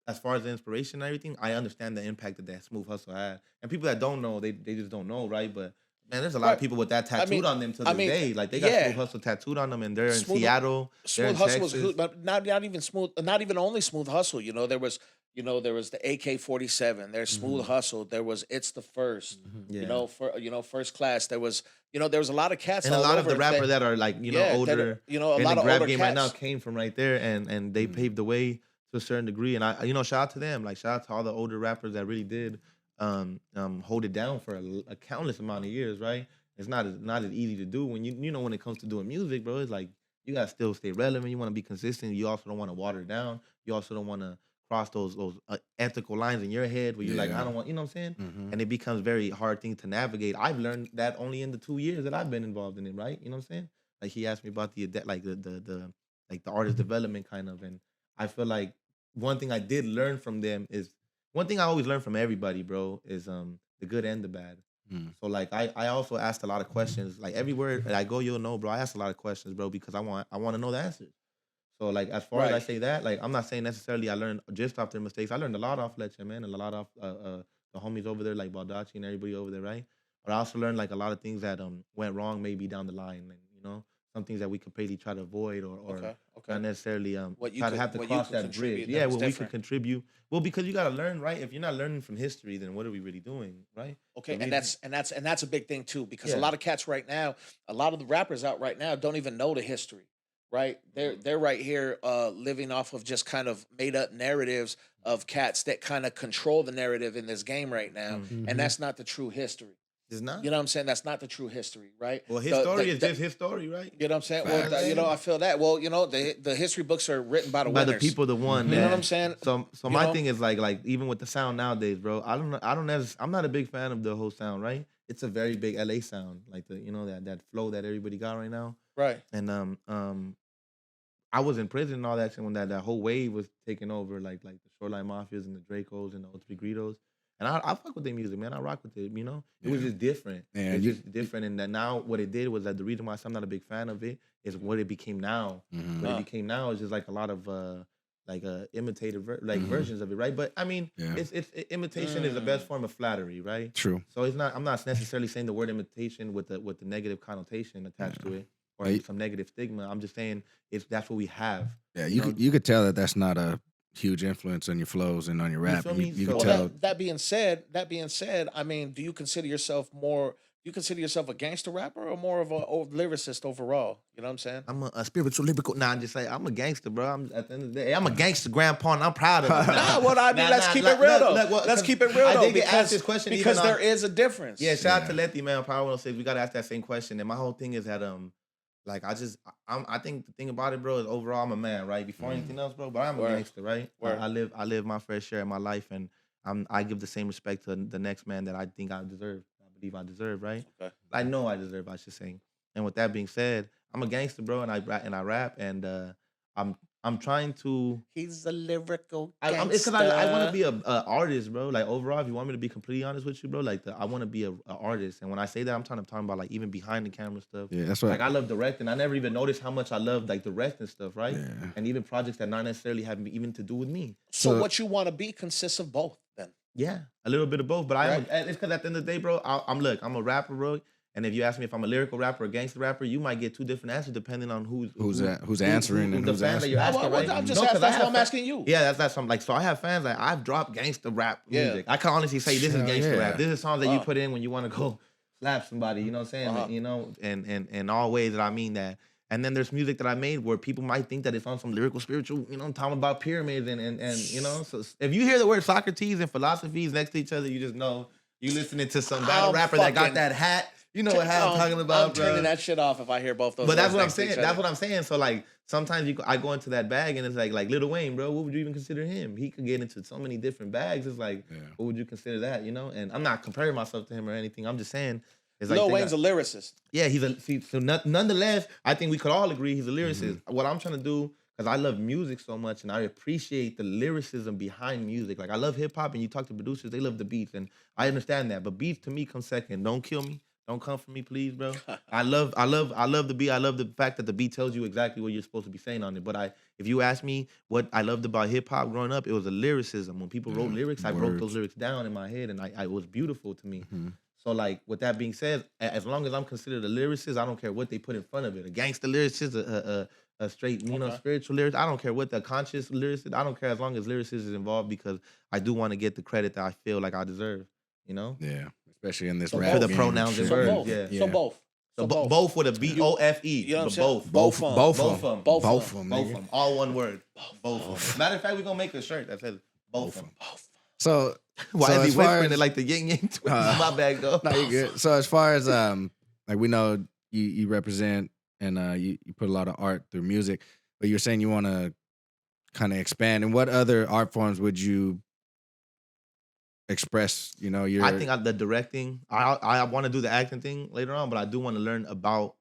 as far as the inspiration and everything, I understand the impact that Smooth Hustle had. And people that don't know, they just don't know, right? But man, there's a lot of Right. people with that tattooed on them to I this mean, day. Like they got yeah. Smooth Hustle tattooed on them, and they're in Smooth- Seattle. They're in Smooth Hustle was Texas. good, but not even smooth. Not even only Smooth Hustle. There was the AK-47. There's Smooth Hustle. There was It's the First. Yeah. First Class. There was there was a lot of cats And a all lot of over the rappers that are like older, a lot in the of rap older game right now cats. came from right there, and they paved the way to a certain degree. And I shout out to them, like shout out to all the older rappers that really did hold it down for a countless amount of years, right? It's not as easy to do when when it comes to doing music, bro. It's like you gotta still stay relevant. You want to be consistent. You also don't want to water it down. You also don't want to cross those ethical lines in your head where you're like, I don't want, you know what I'm saying? And it becomes very hard thing to navigate. I've learned that only in the 2 years that I've been involved in it, right? You know what I'm saying? Like he asked me about the artist development kind of, and I feel like one thing I did learn from them is one thing I always learn from everybody, bro, is the good and the bad. So like I also asked a lot of questions. Like everywhere that I go, you'll know, bro. I asked a lot of questions, bro, because I want to know the answers. So like as far as I say that, like I'm not saying necessarily I learned just off their mistakes. I learned a lot off Fletcher, man, and a lot off the homies over there, like Baldacci and everybody over there, right? But I also learned like a lot of things that went wrong maybe down the line, and some things that we could completely try to avoid or Okay. not necessarily What you try to could- have to what you cross could that contribute bridge. that Yeah, was what we could different. contribute. Well, because you got to learn, right? If you're not learning from history, then what are we really doing, right? Okay, The and reason- that's a big thing too, because a Yeah. lot of cats right now, a lot of the rappers out right now don't even know the history, right? They're right here living off of just kind of made up narratives of cats that kind of control the narrative in this game right now, and that's not the true history. It's not. You know what I'm saying? That's not the true history, right? Well, his The- story the- is the- just his story, right? You know what I'm saying? Facts. Well, I feel that. Well, the history books are written by the By winners. the people that won. You know man. what I'm saying? So You my know? thing is like even with the sound nowadays, bro. I'm not a big fan of the whole sound, right? It's a very big LA sound, like that flow that everybody got right now. Right. And I was in prison and all that shit when that whole wave was taking over, like the Shoreline Mafias and the Dracos and the O3 Gritos. And I fuck with their music, man. I rock with it, It was just different. Yeah, It's just different. And that now what it did was that the reason why I'm not a big fan of it is what it became now. What it became now is just like a lot of imitated versions of it, right? But I mean, Yeah. it's imitation is the best form of flattery, right? True. So it's not. I'm not necessarily saying the word imitation with the negative connotation attached to it or Right. some negative stigma. I'm just saying that's what we have. Yeah, You know? you could tell that that's not a huge influence on your flows and on your rap. feel And me? you So- could Well, tell. that being said, I mean, do you consider yourself a gangster rapper or more of a lyricist overall? You know what I'm saying? I'm a spiritual lyrical. Nah, I'm just saying I'm a gangster, bro. I'm at the end of the day, I'm a gangster grandpa, and I'm proud of it. Nah, well, I mean, let's keep it real though. Let's keep it real I though, did get because asked this question because even there on- is a difference. Yeah, shout out to Letty, man. Power 106. We gotta ask that same question. And my whole thing is that like I think the thing about it, bro, is overall I'm a man, right? Before anything else, bro, but I'm a Word. gangster, right? Word. I live my fair share of my life, and I give the same respect to the next man that I think I deserve. I believe I deserve, right? Okay. I know I deserve, I should say. And with that being said, I'm a gangster, bro, and I rap, and I'm trying to. He's a lyrical It's gangster. because I want to be a artist, bro. Like overall, if you want me to be completely honest with you, bro, like I want to be a artist. And when I say that, I'm talking about like even behind the camera stuff. Yeah, that's what. Like I love directing. I never even noticed how much I love like directing stuff, right? Yeah. And even projects that not necessarily have even to do with me. So what you want to be consists of both, then. Yeah, a little bit of both. But it's because at the end of the day, bro, I'm a rapper, bro. And if you ask me if I'm a lyrical rapper or a gangster rapper, you might get two different answers depending on who's answering and the who's fan that you're answering. asking, Well, right? I'm just No, 'cause asking. I That's have why I'm fa- asking you. Yeah, that's something like so. I have fans like I've dropped gangster rap Yeah. music. I can honestly say this is Hell gangster yeah. rap. This is songs that you Wow. put in when you want to go slap somebody. You know what I'm saying? And in all ways that I mean that. And then there's music that I made where people might think that it's on some lyrical, spiritual, I'm talking about pyramids and so if you hear the word Socrates and philosophies next to each other, you just know you listening to some battle rapper that got fucking- that hat. You know what hat I'm talking about, I'm bro. turning that shit off if I hear both those. But that's words what I'm next to each saying. other. That's what I'm saying. So like sometimes I go into that bag and it's like Lil Wayne, bro. What would you even consider him? He could get into so many different bags. It's like, what would you consider that? And I'm not comparing myself to him or anything. I'm just saying, it's like Lil Wayne's a lyricist. nonetheless, I think we could all agree he's a lyricist. What I'm trying to do, because I love music so much and I appreciate the lyricism behind music. Like I love hip hop, and you talk to producers, they love the beats, and I understand that. But beats to me come second. Don't kill me. Don't come for me, please, bro. I love the beat. I love the fact that the beat tells you exactly what you're supposed to be saying on it. But if you ask me what I loved about hip hop growing up, it was the lyricism. When people wrote Yeah, lyrics, I wrote those words. lyrics down in my head, and it was beautiful to me. Hmm. So, like, with that being said, as long as I'm considered a lyricist, I don't care what they put in front of it. A gangster lyricist, a straight, Okay. spiritual lyricist. I don't care what the conscious lyricist. I don't care as long as lyricist is involved, because I do want to get the credit that I feel like I deserve. You know, Yeah, especially in this So for rap the both. game and pronouns and shit. So verbs. both. Yeah. So Yeah, both. So So both. both with a You BOFE, you know what I'm but saying? both. Both of 'em. both Both of of them, them. Both of both 'em. of them, Both of nigga. them. All one word. Both. Both of them. Matter of fact, we're gonna make a shirt that says both Both of of them. them. Both. So, Why so is he as far whispering it as like the yin yang twins? uh, My bad, go. no, you good. So as far as like we know you represent and you put a lot of art through music, but you're saying you want to kind of expand. And what other art forms would you express? You know, I your think the directing. I want to do the acting thing later on, but I do want to learn about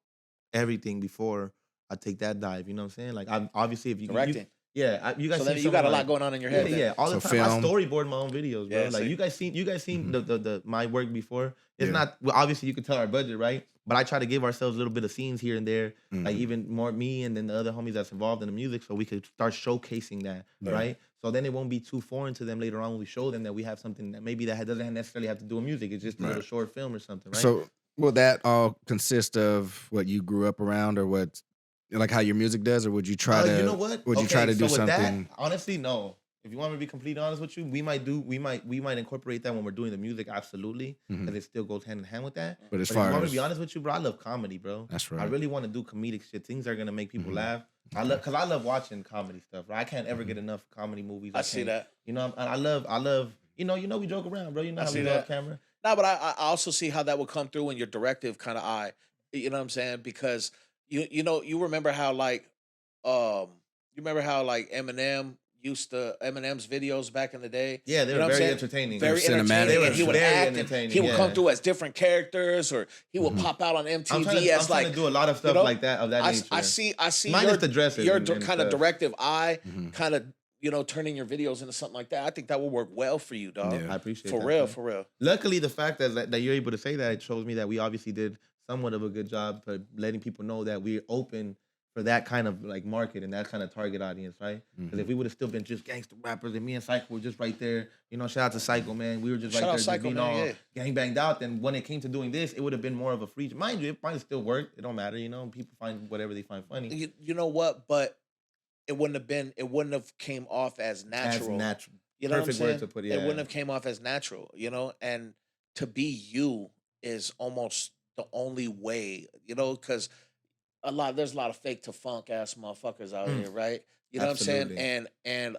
everything before I take that dive. You know what I'm saying? Like, I'm obviously if you Directing. yeah, you guys So see then you some got of a my lot going on in your yeah head. Then. yeah all the so time. I film. storyboard my own videos, bro. Yeah. Like See. you guys seen Mhm. the my work before. It's Yeah. not well, obviously you can tell our budget, right? But I try to give ourselves a little bit of scenes here and there, like Mhm. even more me and then the other homies that's involved in the music, so we could start showcasing that, Yeah. right? So then it won't be too foreign to them later on when we show them that we have something that maybe that doesn't necessarily have to do with music. It's just a little Right. short film or something, right? So will that all consist of what you grew up around, or what, like how your music does, or would you try You know to what? would you try Okay, to so do with that, something? honestly, no. If you want me to be completely honest with you, we might incorporate that when we're doing the music, absolutely, because Mhm. it still goes hand in hand with that. But as But if you far want me to as be honest with you, bro, I love comedy, bro. that's I right. really want to do comedic shit, things that are gonna make people Mhm. laugh. Okay. Cause I love watching comedy stuff, right? I can't ever Mhm. get enough comedy movies. I see can't, that. you know, I love, we joke around, bro. You know I how we see go off that. camera. No, but I also see how that would come through in your directive kind of eye. You know what I'm saying? Because you remember how um Eminem used to Eminem's videos back in the day. Yeah, they You were know what I'm very saying? entertaining. They're Very cinematic They entertaining, were and for he would sure. very act, and he entertaining. would come Yeah. through as different characters, or he would Mhm. pop out on MTV I'm as trying like, to do a lot of you stuff know. like that of that I nature. see Minus the dresses your and kind of stuff. directive eye, Mhm. kind of turning your videos into something like that. I think that would work well for you, dog. Yeah. I appreciate For that, real, bro. for real. Luckily, the fact that you're able to say that, it shows me that we obviously did somewhat of a good job for letting people know that we're open for that kind of like market and that kind of target audience, right? Because if Mhm. we would have still been just gangster rappers and me and Psycho were just right there, shout out to Psycho, man. We were just Shout right out there, just Psycho, being man. all Yeah. gang banged out. Then when it came to doing this, it would have been more of a free. Mind you, it might still work. It don't matter, People find whatever they find funny. You know what? But it wouldn't have came off as As natural. natural. You know what I'm Perfect word saying? to put, It wouldn't yeah. have came off as natural, and to be you is almost the only way, because there's a lot of fake to funk ass motherfuckers out Mm, here, right? You know what I'm saying? absolutely. And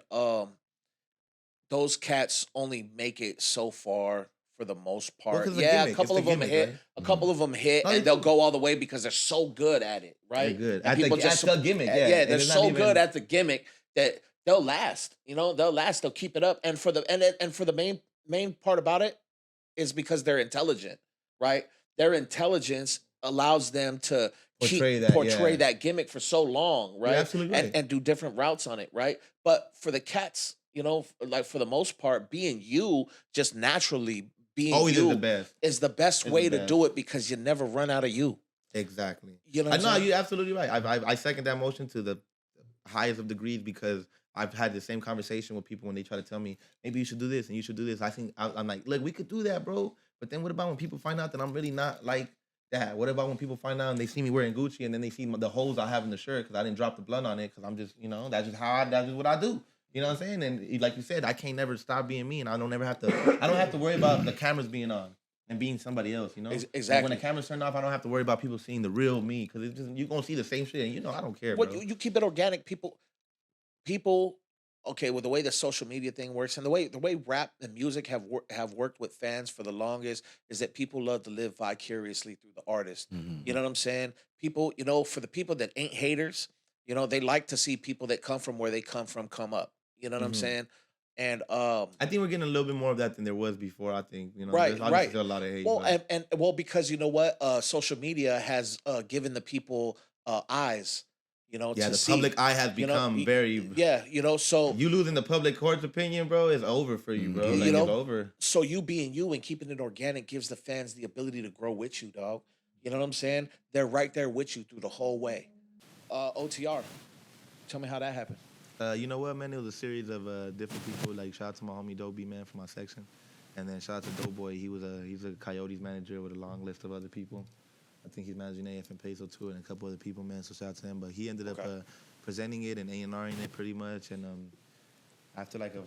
those cats only make it so far for the most Well, part. because the Yeah, a gimmick. It's couple the of them gimmick, hit, right? a Mhm. couple of them hit, No, they and they'll do. go all the way because they're so good at it, They're right? good. And At the, people just at the gimmick, yeah. yeah, And they're it's not so good even at the gimmick that they'll last. They'll last. They'll keep it up. And for the main part about it is because they're intelligent, right? Their intelligence allows them to portray keep that, portray yeah. that gimmick for so long, You're right? absolutely And right. and do different routes on it, right? But for the cats, like for the most part, being you, just naturally being Always is the you best. is the best Is the way to best. do it because you never run out of you. Exactly. You know I what know I'm saying? you're absolutely right. I second that motion to the highest of degrees because I've had the same conversation with people when they try to tell me maybe you should do this and you should do this. I'm like, look, we could do that, bro. But then what about when people find out that I'm really not like that? What about when people find out and they see me wearing Gucci and then they see the holes I have in the shirt because I didn't drop the blunt on it because I'm just, that's just what I do. You know what I'm saying? And like you said, I can't never stop being me, and I don't have to worry about the cameras being on and being somebody else. Like, when Exactly. the camera's turned off, I don't have to worry about people seeing the real me because it's just you're gonna see the same shit, and I don't care, What bro. you keep it organic, people okay, with the way the social media thing works and the way rap and music have worked with fans for the longest is that people love to live vicariously through the artist. You Mhm. know what I'm saying? People, for the people that ain't haters, they like to see people that come from where they come up. You know what I'm Hmm. saying? And I think we're getting a little bit more of that than there was before. I think right, there's obviously right. still a lot of hate, Well, but well, because you know what, social media has given the people eyes. You know, Yeah, to the see. public eye has You know, become very. yeah, you know, so You losing the public court's opinion, bro, is over for you, bro. Mhm. Like you it's know, over. so you being you and keeping it organic gives the fans the ability to grow with you, dog. You know what I'm saying? They're right there with you through the whole way. OTR, tell me how that happened. You know what, man? It was a series of different people. Like shout out to my homie Dobie, man, from my section, and then shout out to Doughboy. He's a Coyotes manager with a long list of other people. I think he's managing AF and Peso too, and a couple other people, man. So shout out to him. But he ended up Okay. presenting it and A&Ring it pretty much, and after like a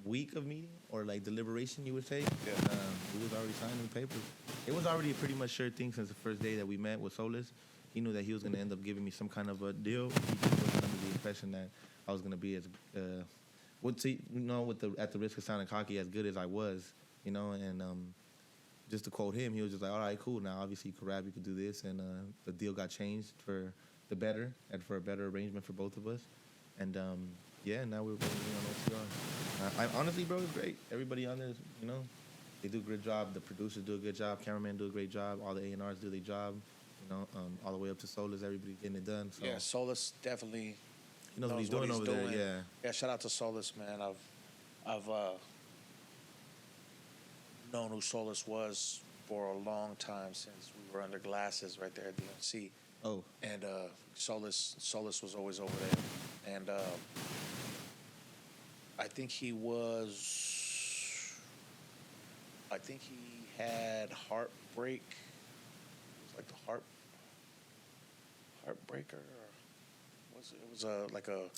week of meeting or like deliberation, you would say, we was already signing papers. It was already a pretty much sure thing since the first day that we met with Solis. He knew that he was going to end up giving me some kind of a deal. He just wasn't under the impression that I was going to be as, at the risk of sounding cocky, as good as I was, you know. And just to quote him, he was just like, all right, cool. Now, obviously, Karab, you could do this. And the deal got changed for the better and for a better arrangement for both of us. And yeah, now we're working on OTR. I honestly, bro, it's great. Everybody on there, you know, they do a good job. The producers do a good job. Cameramen do a great job. All the A&Rs do their job. You know, all the way up to Solis, everybody getting it done. So Yeah, Solus definitely he knows what he's doing over there. Yeah. Yeah, shout out to Solus, man. I've known who Solus was for a long time since we were under glasses right there at DMC. Oh. And Solus was always over there. And I think he had Heartbreak. It was like the Heartbreaker. Or it was like a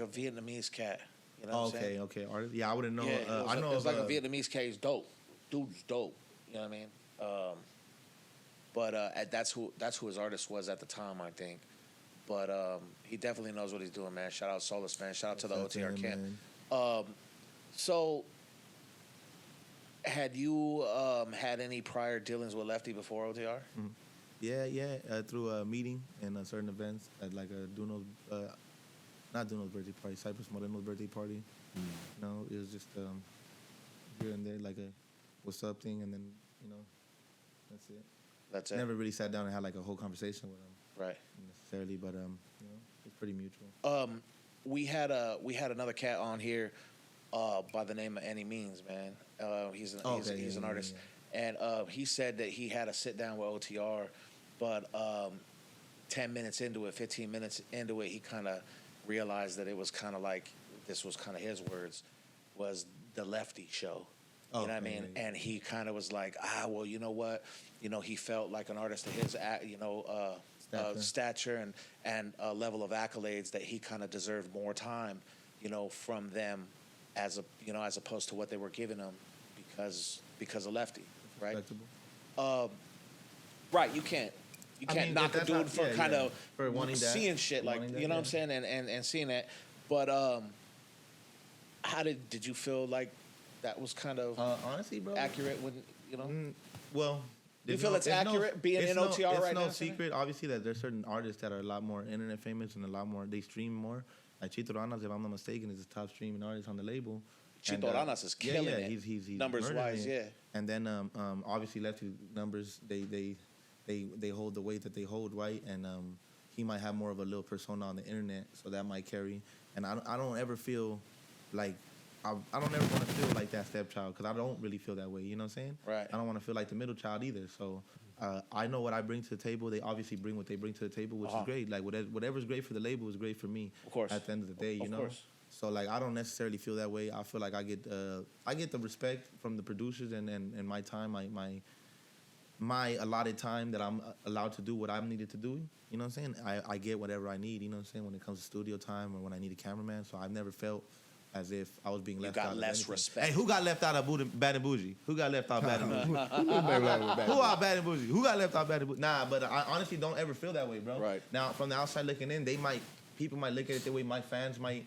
Vietnamese cat. You know what I'm saying? Okay. Artist. Yeah, I wouldn't know. Yeah, I know it was like a of, Vietnamese cat. He's dope. Dude's dope. You know what I mean? But that's who his artist was at the time, I think. But he definitely knows what he's doing, man. Shout out Solus, man. Shout out to the OTR camp. So, had you had any prior dealings with Lefty before OTR? Mm-hmm. Yeah. Through a meeting and certain events at like a not Duno's birthday party, Cypress Moreno's birthday party. Mm. You know, it was just here and there, like a what's up thing, and then you know, that's it. That's it. Never really sat down and had like a whole conversation with him, right? Necessarily, but you know, it's pretty mutual. We had another cat on here by the name of Any Means, man. He's an artist, and he said that he had a sit down with OTR, but 10 minutes into it, 15 minutes into it, he kind of realized that it was kind of like, this was kind of his words, was the Lefty show. You know what I mean? Yeah. And he kind of was like, well, you know what? You know, he felt like an artist of his, stature and level of accolades that he kind of deserved more time, you know, from them as opposed to what they were giving him because of Lefty, right? Right. You can't knock a dude for kind of seeing shit like, you know what I'm saying, and seeing that. But how did you feel like that was kind of honestly, bro, accurate when you know? Well, do you feel it's accurate being in OTR right now? It's no secret, obviously, that there's certain artists that are a lot more internet famous and a lot more, they stream more. Like Chito Ranas, if I'm not mistaken, is the top streaming artist on the label. Chito Ranas is killing it. He's numbers wise, yeah. And then obviously Lefty numbers, they hold the weight that they hold, right? And he might have more of a little persona on the internet, so that might carry. And I don't ever feel like I don't ever want to feel like that stepchild, because I don't really feel that way. You know what I'm saying? Right. I don't want to feel like the middle child either. So I know what I bring to the table. They obviously bring what they bring to the table, which is great. Like whatever's great for the label is great for me. Of course. At the end of the day, you know. Course. So like I don't necessarily feel that way. I feel like I get the respect from the producers and my time, my allotted time that I'm allowed to do what I'm needed to do. You know what I'm saying? I get whatever I need. You know what I'm saying? When it comes to studio time or when I need a cameraman. So I've never felt as if I was being left out. You got less respect. Hey, who got left out of Bad and Bougie? Who got left out Bad and Bougie? Who are Bad and Bougie? Who got left out Bad and Bougie? Nah, but I honestly don't ever feel that way, bro. Right. Now, from the outside looking in, people might look at it the way my fans might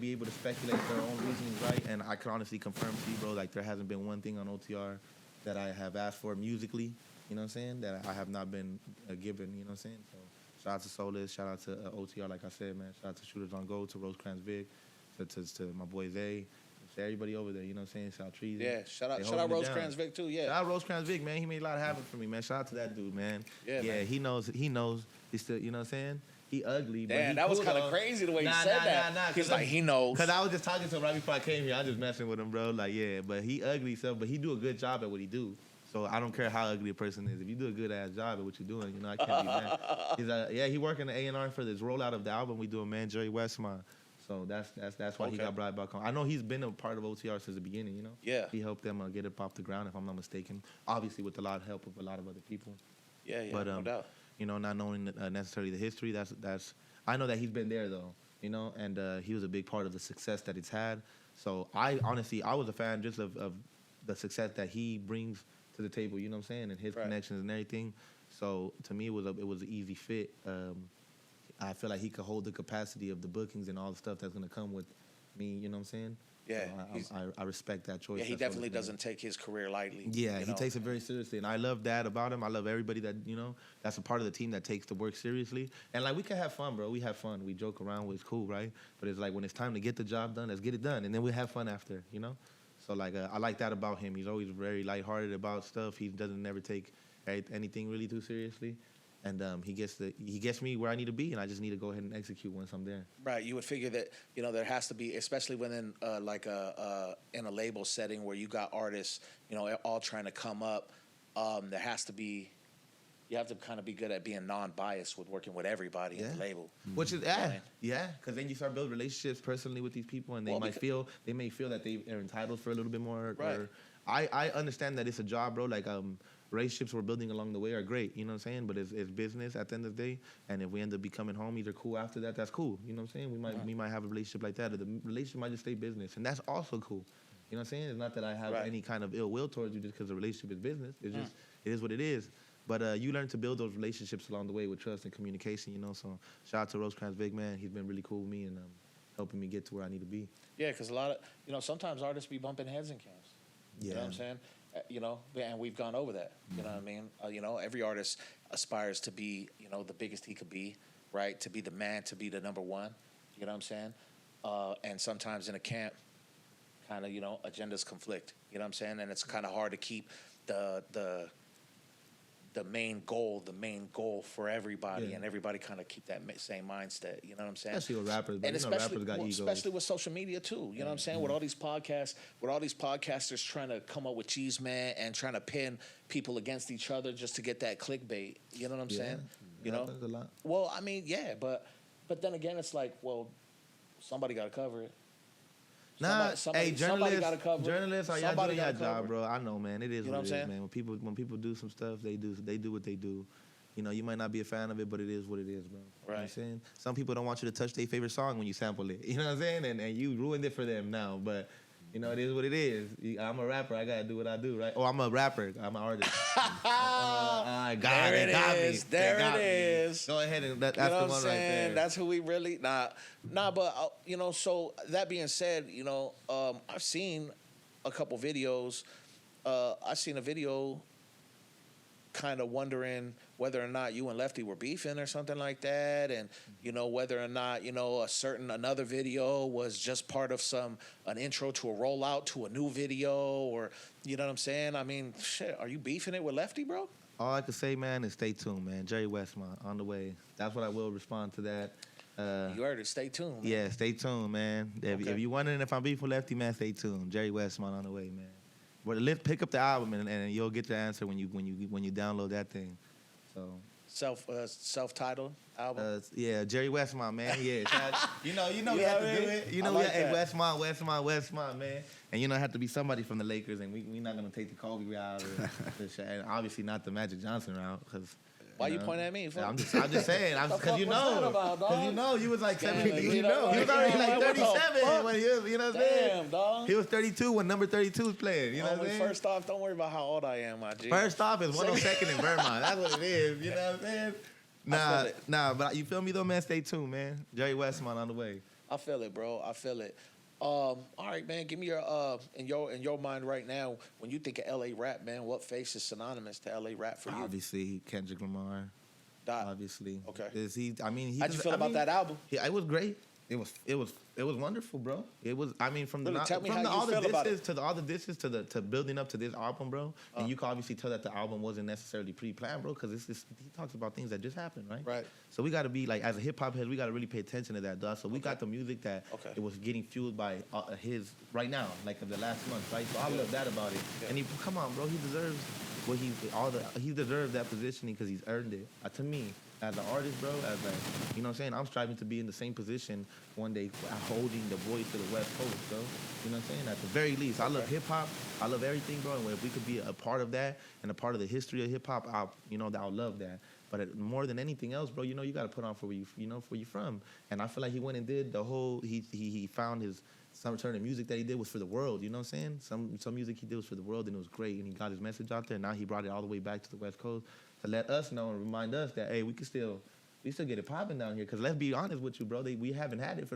be able to speculate their own reasons, right? And I can honestly confirm to you, bro, like there hasn't been one thing on OTR that I have asked for musically, you know what I'm saying, that I have not been given, you know what I'm saying? So shout out to Solis, shout out to OTR, like I said, man. Shout out to Shooters on Go, to Rosecrans Vic, to my boy Zay, to everybody over there, you know what I'm saying? Shout out Trees. Yeah, shout out Rosecrans Vic too, yeah. Shout out Rosecrans Vic, man. He made a lot happen for me, man. Shout out to that dude, man. Yeah, man. Man. He knows. He's still, you know what I'm saying? He ugly. But Damn, he that was cool, kind of though. crazy the way Nah, he said nah, that. nah, nah, He's like, he knows. Cause I was just talking to him right before I came here. I'm just messing with him, bro. Like, yeah, but he ugly stuff, but he do a good job at what he do. So I don't care how ugly a person is. If you do a good ass job at what you're doing, you know, I can't be mad. He's he working the A&R for this rollout of the album we doing, man. Jerry WeSSmont. So that's why he got brought back on. I know he's been a part of OTR since the beginning. You know. Yeah. He helped them get it off the ground, if I'm not mistaken. Obviously, with a lot of help of a lot of other people. Yeah, But no doubt. you know, not knowing necessarily the history, that's. I know that he's been there though, you know, and he was a big part of the success that it's had. So I was a fan just of the success that he brings to the table. You know what I'm saying, and his connections and everything. So to me, it was an easy fit. I feel like he could hold the capacity of the bookings and all the stuff that's gonna come with me. You know what I'm saying? Yeah, so I respect that choice. Yeah, he definitely doesn't take his career lightly. Yeah, he takes it very seriously, and I love that about him. I love everybody that that's a part of the team that takes the work seriously. And like we can have fun, bro. We have fun. We joke around. It's cool, right? But it's like when it's time to get the job done, let's get it done, and then we have fun after, you know. So like I like that about him. He's always very lighthearted about stuff. He doesn't never take anything really too seriously. And he gets me where I need to be, and I just need to go ahead and execute once I'm there. Right. You would figure that there has to be, especially within in a label setting where you got artists all trying to come up. There has to be. You have to kind of be good at being non-biased with working with everybody in the label. Which is because then you start building relationships personally with these people, and they may feel that they are entitled for a little bit more. Right. I understand that it's a job, bro. Like relationships we're building along the way are great, you know what I'm saying? But it's business at the end of the day, and if we end up becoming homies or cool after that, that's cool. You know what I'm saying? We might have a relationship like that, or the relationship might just stay business, and that's also cool. You know what I'm saying? It's not that I have any kind of ill will towards you just because the relationship is business. It's just it is what it is. But you learn to build those relationships along the way with trust and communication, you know. So shout out to Rosecrans Big Man. He's been really cool with me and helping me get to where I need to be. Yeah, because a lot of sometimes artists be bumping heads in camps. Yeah. You know what I'm saying? And we've gone over that. You know what I mean? Every artist aspires to be, the biggest he could be, right? To be the man, to be the number one. You know what I'm saying? And sometimes in a camp, kind of, agendas conflict. You know what I'm saying? And it's kind of hard to keep the main goal for everybody, and everybody kind of keep that same mindset. You know what I'm saying? Especially with rappers, but rappers got egos. Especially with social media too. You know what I'm saying? With all these podcasts, with all these podcasters trying to come up with cheese man and trying to pin people against each other just to get that clickbait. You know what I'm saying? You know? A lot. Well, I mean, yeah, but then again, it's like, well, somebody got to cover it. Somebody gotta cover it. Journalists, are y'all Somebody doing your gotta cover job, it. bro? I know, man. It is You know what it what is, I'm saying? man. When people do some stuff, they do what they do. You might not be a fan of it, but it is what it is, bro. You know what I'm saying? Some people don't want you to touch their favorite song when you sample it. You know what I'm saying? And you ruined it for them now, but it is what it is. I'm a rapper. I gotta do what I do, right? Oh, I'm a rapper. I'm an artist. There it is. Go ahead and that's You know the what I'm one right saying? there. That's who we really but so that being said, I've seen a couple videos. I've seen a video kind of wondering whether or not you and Lefty were beefing or something like that, and whether or not another video was just part of an intro to a rollout to a new video, or you know what I'm saying? I mean, shit, are you beefing it with Lefty, bro? All I can say, man, is stay tuned, man. Jerry WeSSmont on the way. That's what I will respond to that. You heard it. Stay tuned. Man. Yeah, stay tuned, man. If you're wondering if I'm beefing with Lefty, man, stay tuned. Jerry WeSSmont on the way, man. But pick up the album and you'll get the answer when you download that thing. So self-titled album. Yeah, Jerry WeSSmont, man. Yeah, you know we have to do it. I like that. WeSSmont, man. And it have to be somebody from the Lakers, and we're not gonna take the Kobe route, and obviously not the Magic Johnson route, because. Why you pointing at me? I'm just saying, because you was like 17. He was already like 37 when he was, you know what I'm saying? Damn, dog. He was 32 when number 32 was playing. You know what I'm saying? First off, don't worry about how old I am, my G. First off, it's 102nd in Vermont. That's what it is. You know what I'm saying? Nah, but you feel me though, man? Stay tuned, man. Jerry WeSSmont on the way. I feel it, bro. I feel it. All right, man. Give me your in your mind right now. When you think of LA rap, man, what face is synonymous to LA rap for you? Obviously, Kendrick Lamar. Obviously. Okay. How'd you feel about that album? It was great. It was wonderful, bro. It was. I mean, from the Really, tell me how you all the feel about disses it. to all the disses to building up to this album, bro. And you can obviously tell that the album wasn't necessarily pre-planned, bro, because he talks about things that just happened, right? Right. So we got to be like, as a hip hop head, we got to really pay attention to that, dog. So we got the music that it was getting fueled by his right now, like of the last month, right? So I love that about it. Yeah. And he, come on, bro, he deserves what he deserves that positioning because he's earned it. To me, as an artist, bro, as a, you know what I'm saying, I'm striving to be in the same position one day, holding the voice of the West Coast, bro. You know what I'm saying? At the very least, I love hip hop, I love everything, bro. And if we could be a part of that and a part of the history of hip hop, I'll love that. But more than anything else, bro, you know, you got to put on for where you from. And I feel like he went and did the whole. He found his. Some certain music that he did was for the world, you know what I'm saying? Some music he did was for the world, and it was great, and he got his message out there, and now he brought it all the way back to the West Coast to let us know and remind us that, hey, we still get it popping down here, because let's be honest with you, bro, we haven't had it for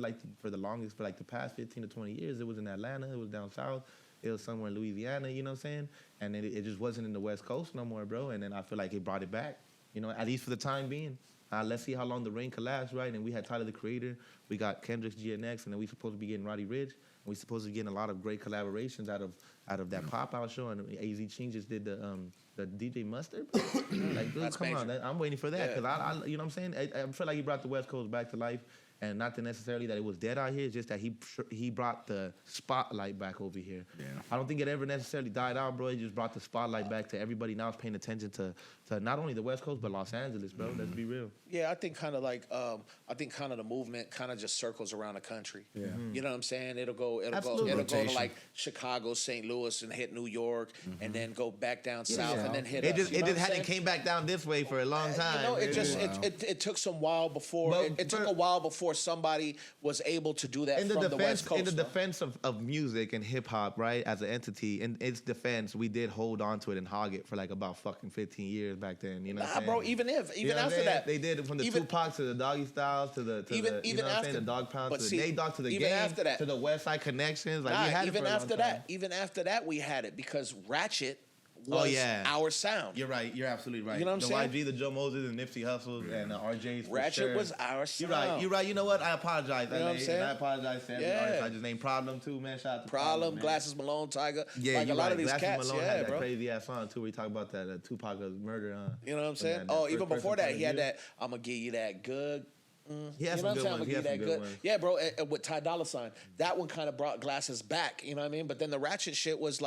the longest, for like the past 15 to 20 years. It was in Atlanta, it was down south, it was somewhere in Louisiana, you know what I'm saying? And it just wasn't in the West Coast no more, bro, and then I feel like he brought it back, you know, at least for the time being. Let's see how long the reign can last, right? And we had Tyler, the Creator. We got Kendrick's GNX, and then we supposed to be getting Roddy Ricch. And we supposed to be getting a lot of great collaborations out of that pop-out show. And AZ Ching just did the DJ Mustard. Like, dude, That's come on. major. I'm waiting for that. Yeah. Because, I you know what I'm saying? I feel like he brought the West Coast back to life. And not necessarily that it was dead out here, it's just that he brought the spotlight back over here. Yeah. I don't think it ever necessarily died out, bro. It just brought the spotlight back to everybody now is paying attention to not only the West Coast, but Los Angeles, bro. Let's be real. Yeah, I think kind of like the movement kind of just circles around the country. Yeah. You know what I'm saying? It'll go Absolutely. to Rotation. like Chicago, St. Louis, and hit New York, and then go back down south, Yeah. and then hit It us. just You know what I'm hadn't saying? came back down this way for a long time. You know, it man. just Wow. it took some while before Well, it took for- a while before somebody was able to do that in from the the defense, West Coast. in the bro. defense of music and hip hop, right, as an entity, in its defense, we did hold on to it and hog it for like about fucking 15 years back then. You know, what I'm Nah, bro. saying? Even You know what I'm after saying? that, they did it from the even- Tupac to the Doggy Styles to the you know what I'm after saying, the Dog Pound but to the see, Nate Dogg to the even Game after that- to the West Side Connections. Like we Nah, had it even for a long after time. that, we had it because Ratchet was our sound. You're right. You're absolutely right. You know what I'm saying? The YG, the Joe Moses, and Nipsey Hussle, and RJ's. For Ratchet sure. was our sound. You're right. You're right. You know what? I apologize. You know what I'm saying? I apologize to every Yeah. artist. I just named Problem too, man. Shout out to Problem, man. Glasses Malone, Tiger. Yeah, like you're a lot right. of these Glasses cats. Malone Yeah, had that bro. crazy ass song too, where he talked about that Tupac's murder. You know what I'm saying? that Oh, first even person before that, point he of had view. that. I'm gonna give you that good. He had You know some what I'm good saying? ones. I'm He gonna had give you some that good good. ones. Yeah, bro. With Ty Dolla $ign, that one kind of brought Glasses back. You know what I mean? But then the Ratchet shit was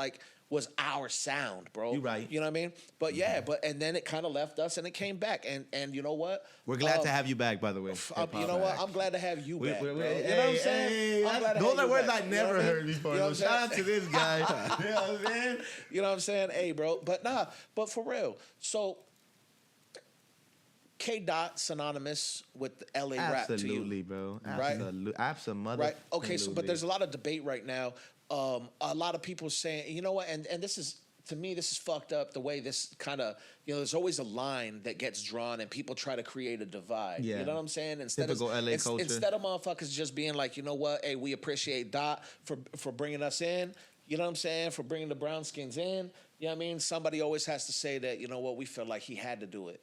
our sound, bro. You right. You know what I mean? But yeah, and then it kind of left us and it came back. And you know what? We're glad to have you back, by the way. You know what? I'm glad to have you back. bro. You know what I'm Hey, saying? I'm glad to those have are you words back. I You know never what I mean? heard before. You know what So I'm shout out saying? to this guy. You know what I'm saying? You know what I'm saying? Hey, bro. But for real. So K. Dot synonymous with LA rap to you. Absolutely, bro. Right? Absolutely. Right. Okay. So, but there's a lot of debate right now. A lot of people saying, you know what, and this is, to me, this is fucked up. The way this kind of, there's always a line that gets drawn, and people try to create a divide. Yeah. You know what I'm saying? Typical LA culture. Instead of motherfuckers just being like, you know what, hey, we appreciate Dot for bringing us in. You know what I'm saying? For bringing the brown skins in. You know what I mean? Somebody always has to say that, you know what, we feel like he had to do it.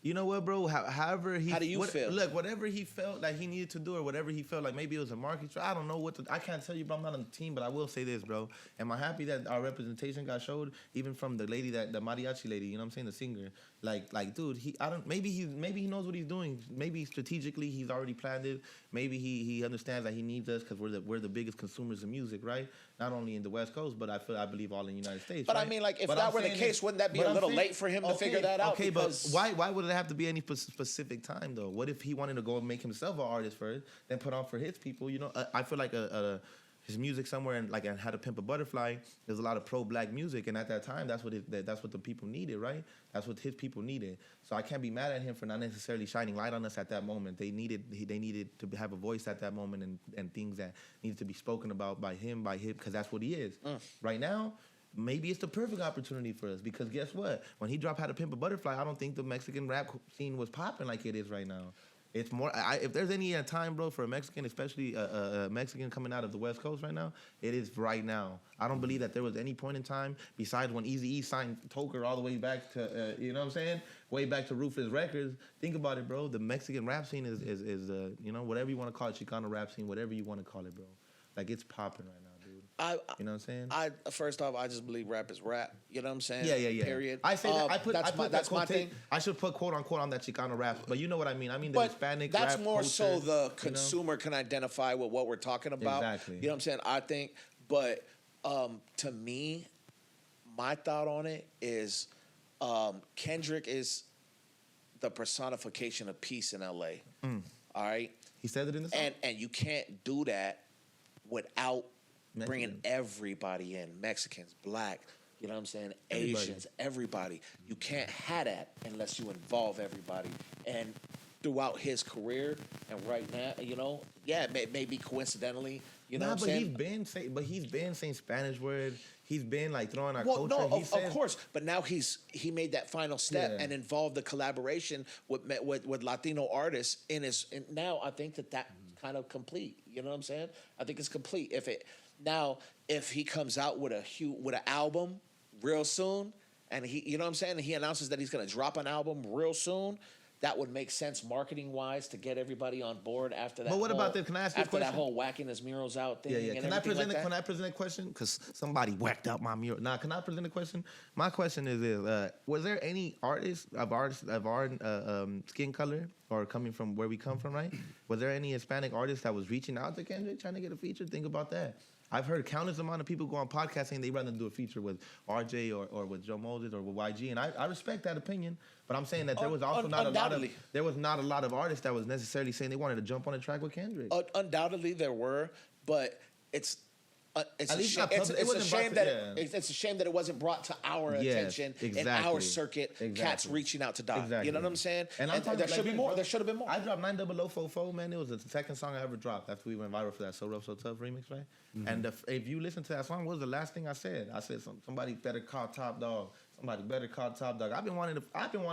You know what, bro? However he, How do you feel? Look, whatever he felt like he needed to do, or whatever he felt like maybe it was a market. I don't know I can't tell you, bro. I'm not on the team, but I will say this, bro. Am I happy that our representation got showed, even from the lady the mariachi lady? You know what I'm saying, the singer. Like, dude, maybe he knows what he's doing. Maybe strategically he's already planned it. Maybe he understands that he needs us because we're the biggest consumers of music, right? Not only in the West Coast, but I believe all in the United States. But right? I mean, like, if But that I'm were the saying case, is- wouldn't that be but a I'm little saying- late for him to figure that out? Okay, Because but why would it have to be any specific time though? What if he wanted to go and make himself an artist first, then put on for his people? You know, I feel like his music somewhere and How to Pimp a Butterfly. There's a lot of pro-black music, and at that time, that's what the people needed, right? That's what his people needed. So I can't be mad at him for not necessarily shining light on us at that moment. They needed to have a voice at that moment and things that needed to be spoken about by him, because that's what he is. Right now, maybe it's the perfect opportunity for us, because guess what? When he dropped How to Pimp a Butterfly, I don't think the Mexican rap scene was popping like it is right now. It's more. If there's any time, bro, for a Mexican, especially a Mexican coming out of the West Coast right now, it is right now. I don't believe that there was any point in time besides when Eazy-E signed Toker all the way back to, you know what I'm saying, way back to Ruthless Records. Think about it, bro. The Mexican rap scene is you know, whatever you want to call it, Chicano rap scene, whatever you want to call it, bro. Like, it's popping right now. You know what I'm saying? First off, I just believe rap is rap. You know what I'm saying? Yeah. Period. I say that. That's my thing. I should put quote unquote on that Chicano rap, but you know what I mean. I mean the But Hispanic that's rap more culture, so the you know? consumer can identify with what we're talking about. Exactly. You know what I'm saying? I think, but to me, my thought on it is Kendrick is the personification of peace in LA. All right? He said it in the song. And you can't do that without bringing Mexican. everybody in. Mexicans, black, you know what I'm saying? Everybody. Asians, everybody. You can't have that unless you involve everybody. And throughout his career and right now, you know, yeah, maybe coincidentally, you know what I'm saying? He's been saying Spanish word. He's been like throwing our Well, culture. no, of course, but now he made that final step Yeah. and involved the collaboration with Latino artists in his. And now I think that kind of complete. You know what I'm saying? I think it's complete. If he comes out with an album real soon, and you know what I'm saying, and he announces that he's going to drop an album real soon. That would make sense marketing wise to get everybody on board after that. But what about this? Can I ask you a after that question? whole whacking his murals out thing? Yeah. And Can I everything present like it? that? Can I present a question? Because somebody whacked out my mural. Nah, can I present a question? My question is this: was there any artist of our skin color or coming from where we come from, right? Was there any Hispanic artist that was reaching out to Kendrick trying to get a feature? Think about that. I've heard countless amount of people go on podcasts saying they'd rather do a feature with RJ or with Joe Moses or with YG, and I respect that opinion. But I'm saying that there was also not a lot of artists that was necessarily saying they wanted to jump on a track with Kendrick. Undoubtedly, there were, but it's a shame that it wasn't brought to our attention in our circuit. Cats reaching out to Doc. Exactly. You know what I'm saying? And there should be more. There should have been more. I dropped 90044, man. It was the second song I ever dropped after we went viral for that So Rough So Tough remix, right? And if you listen to that song, what was the last thing I said? I said somebody better call Top Dog. Somebody better call Top Dog. I've been wanting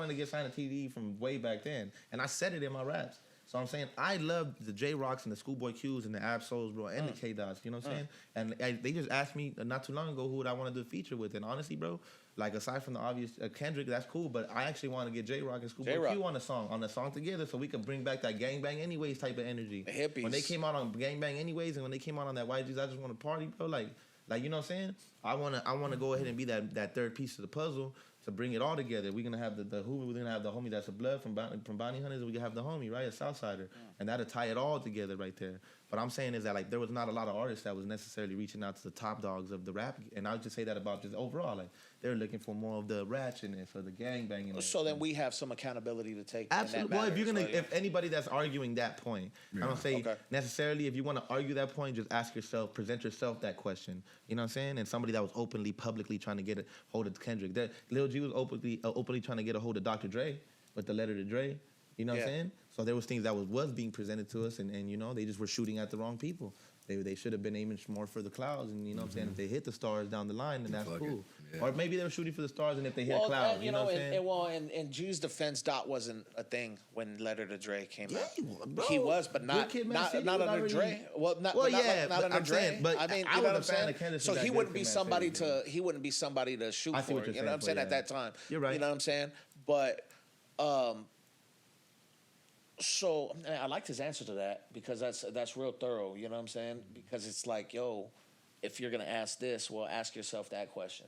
to get signed to TV from way back then, and I said it in my raps. So I'm saying I love the J-Rocks and the Schoolboy Q's and the Ab-Souls, bro, and the K-Dots, you know what I'm saying? And they just asked me not too long ago who would I want to do a feature with. And honestly, bro, like aside from the obvious Kendrick, that's cool, but I actually want to get J-Rock and Schoolboy Q on the song together so we could bring back that Gang Bang Anyways type of energy. The hippies. When they came out on Gang Bang Anyways and when they came out on that YG's I Just Want to Party, bro, like you know what I'm saying? I wanna go ahead and be that third piece of the puzzle to bring it all together. We're gonna have the who, we're gonna have the homie that's a blood from Bounty Hunters, and we have the homie, right, a Southsider. And that'll tie it all together right there. But I'm saying is that like there was not a lot of artists that was necessarily reaching out to the top dogs of the rap, and I would just say that about just overall, like they're looking for more of the ratchetness or the gangbanging. So then we have some accountability to take. Absolutely. Well, if anybody that's arguing that point, I don't say necessarily if you want to argue that point, just ask yourself, present yourself that question. You know what I'm saying? And somebody that was openly, publicly trying to get a hold of Kendrick. That Lil G was openly trying to get a hold of Dr. Dre with the letter to Dre. You know what I'm saying? So there was things that was being presented to us, and you know they just were shooting at the wrong people. They should have been aiming more for the clouds, and you know what I'm saying? If they hit the stars down the line, then that's cool. Yeah. Or maybe they were shooting for the stars, and if they hit clouds, you know what I'm saying? in G's defense, Dot wasn't a thing when Letter to Dre came out. Bro. He was, but not under Dre. Not under Dre. But I mean, I you know was what I'm a fan saying? of Kendrick. So he wouldn't be somebody to shoot for. You know what I'm saying? At that time, you're right. You know what I'm saying? But so I liked his answer to that because that's real thorough. You know what I'm saying? Because it's like, yo, if you're gonna ask this, well, ask yourself that question.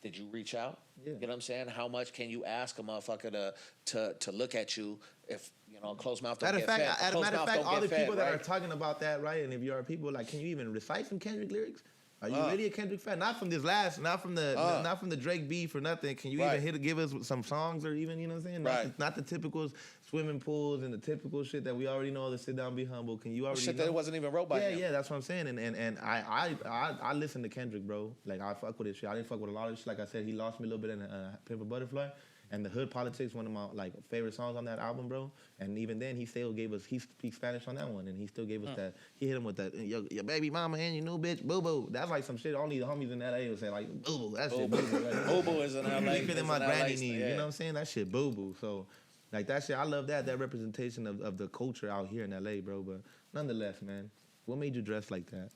Did you reach out? Yeah. You know what I'm saying? How much can you ask a motherfucker to look at you if, you know, closed mouth don't get fed? Matter of fact, all the people that are talking about that, right? And if you are people, like, can you even recite some Kendrick lyrics? Are you really a Kendrick fan? Not from not from the Drake beef or nothing. Can you even give us some songs or even, you know what I'm saying? Not the typical swimming pools and the typical shit that we already know, the sit down, be humble. Can you already shit know? That it wasn't even wrote by him. Yeah, that's what I'm saying. And I listen to Kendrick, bro. Like, I fuck with his shit. I didn't fuck with a lot of shit. Like I said, he lost me a little bit in Pimp a Butterfly. And the Hood Politics, one of my favorite songs on that album, bro. And even then, he speaks Spanish on that one, and he still gave us that. He hit him with that, your baby mama and your new bitch, boo boo. That's like some shit only the homies in LA would say, like, boo boo. That shit boo boo. Boo boo is in LA. Bigger than my granny needs. You know what I'm saying? That shit boo boo. So Like that shit, I love that representation of the culture out here in LA, bro. But nonetheless, man, what made you dress like that?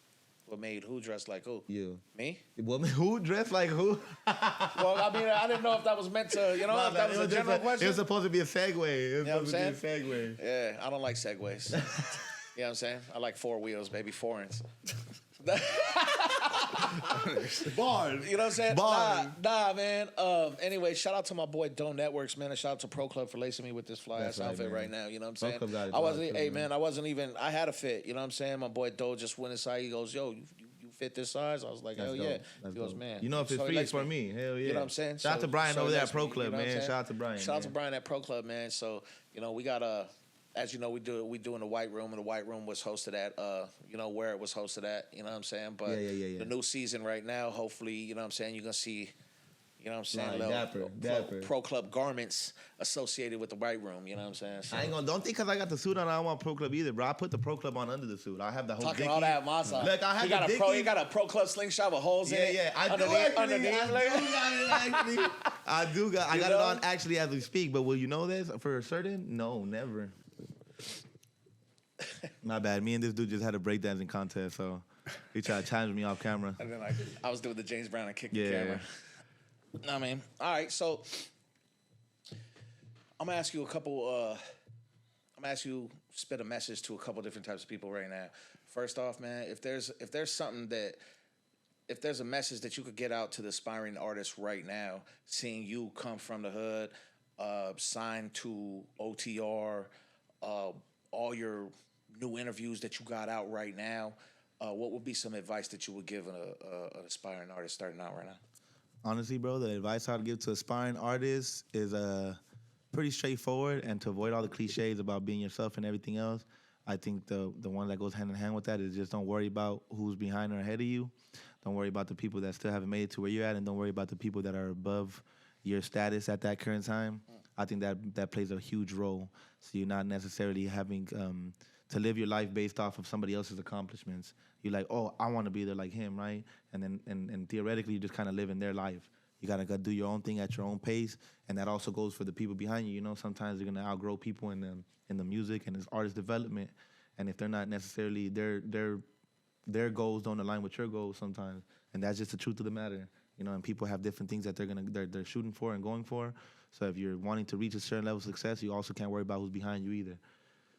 What made who dress like who? You. Me? Who dressed like who? Well, I mean, I didn't know if that was meant to, if that was a general question. It was supposed to be a segue. You know what I'm saying? Segue. Yeah, I don't like segways. You know what I'm saying? I like 4 wheels, baby, foreigns. Bars. You know what I'm saying? Bars. Nah, man. Anyway, shout out to my boy Dome Networks, man, and shout out to Pro Club for lacing me with this fly ass outfit right now. You know what I'm saying? Pro Club got it I wasn't. too, Hey, man, I wasn't even. I had a fit. You know what I'm saying? My boy Doe just went inside. He goes, "Yo, you fit this size?" I was like, "Hell yeah." He goes, "Man, you know if it's so free, it's for me. Hell yeah." You know what I'm saying? Shout out to Brian over there at Pro me, Club, you know what I'm man. saying? Shout out to Brian. Shout out to Brian at Pro Club, man. So we got as you know, we do in the White Room, and the White Room was hosted at, where it was hosted at, you know what I'm saying? But yeah. the new season right now, hopefully, you know what I'm saying, you're going to see, you know what I'm saying, Like dapper. Pro Club garments associated with the White Room, you know what I'm saying? So, I ain't gonna, don't think because I got the suit on, I don't want Pro Club either, bro. I put the Pro Club on under the suit. I have the whole talking dickie. all that masa. Look, I have he got a Pro Club slingshot with holes in it. Yeah, I got it on actually as we speak, but will you know this for certain? No, never. My bad. Me and this dude just had a breakdancing contest, so he tried to challenge me off camera. And then I was doing the James Brown and kick the camera. I mean, all right, so I'm gonna ask you spit a message to a couple different types of people right now. First off, man, if there's a message that you could get out to the aspiring artists right now, seeing you come from the hood, signed to OTR, all your new interviews that you got out right now, what would be some advice that you would give an aspiring artist starting out right now? Honestly, bro, the advice I would give to aspiring artists is pretty straightforward, and to avoid all the cliches about being yourself and everything else. I think the one that goes hand in hand with that is just don't worry about who's behind or ahead of you. Don't worry about the people that still haven't made it to where you're at, and don't worry about the people that are above your status at that current time. I think that plays a huge role. So you're not necessarily having to live your life based off of somebody else's accomplishments. You're like, oh, I want to be there like him, right? And then and theoretically, you just kind of live in their life. You gotta go do your own thing at your own pace, and that also goes for the people behind you. You know, sometimes you're gonna outgrow people in the music and this artist development, and if they're not necessarily their goals don't align with your goals sometimes, and that's just the truth of the matter. You know, and people have different things that they're shooting for and going for. So if you're wanting to reach a certain level of success, you also can't worry about who's behind you either.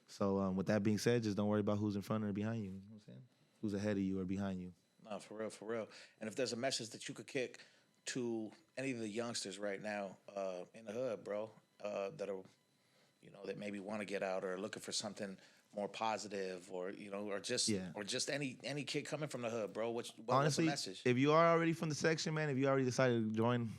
So with that being said, just don't worry about who's in front or behind you. You know what I'm saying? Who's ahead of you or behind you. No, for real. And if there's a message that you could kick to any of the youngsters right now in the hood, bro, that are, that maybe want to get out or looking for something more positive, or or just any kid coming from the hood, bro. Honestly, what's the message? If you are already from the section, man, if you already decided to join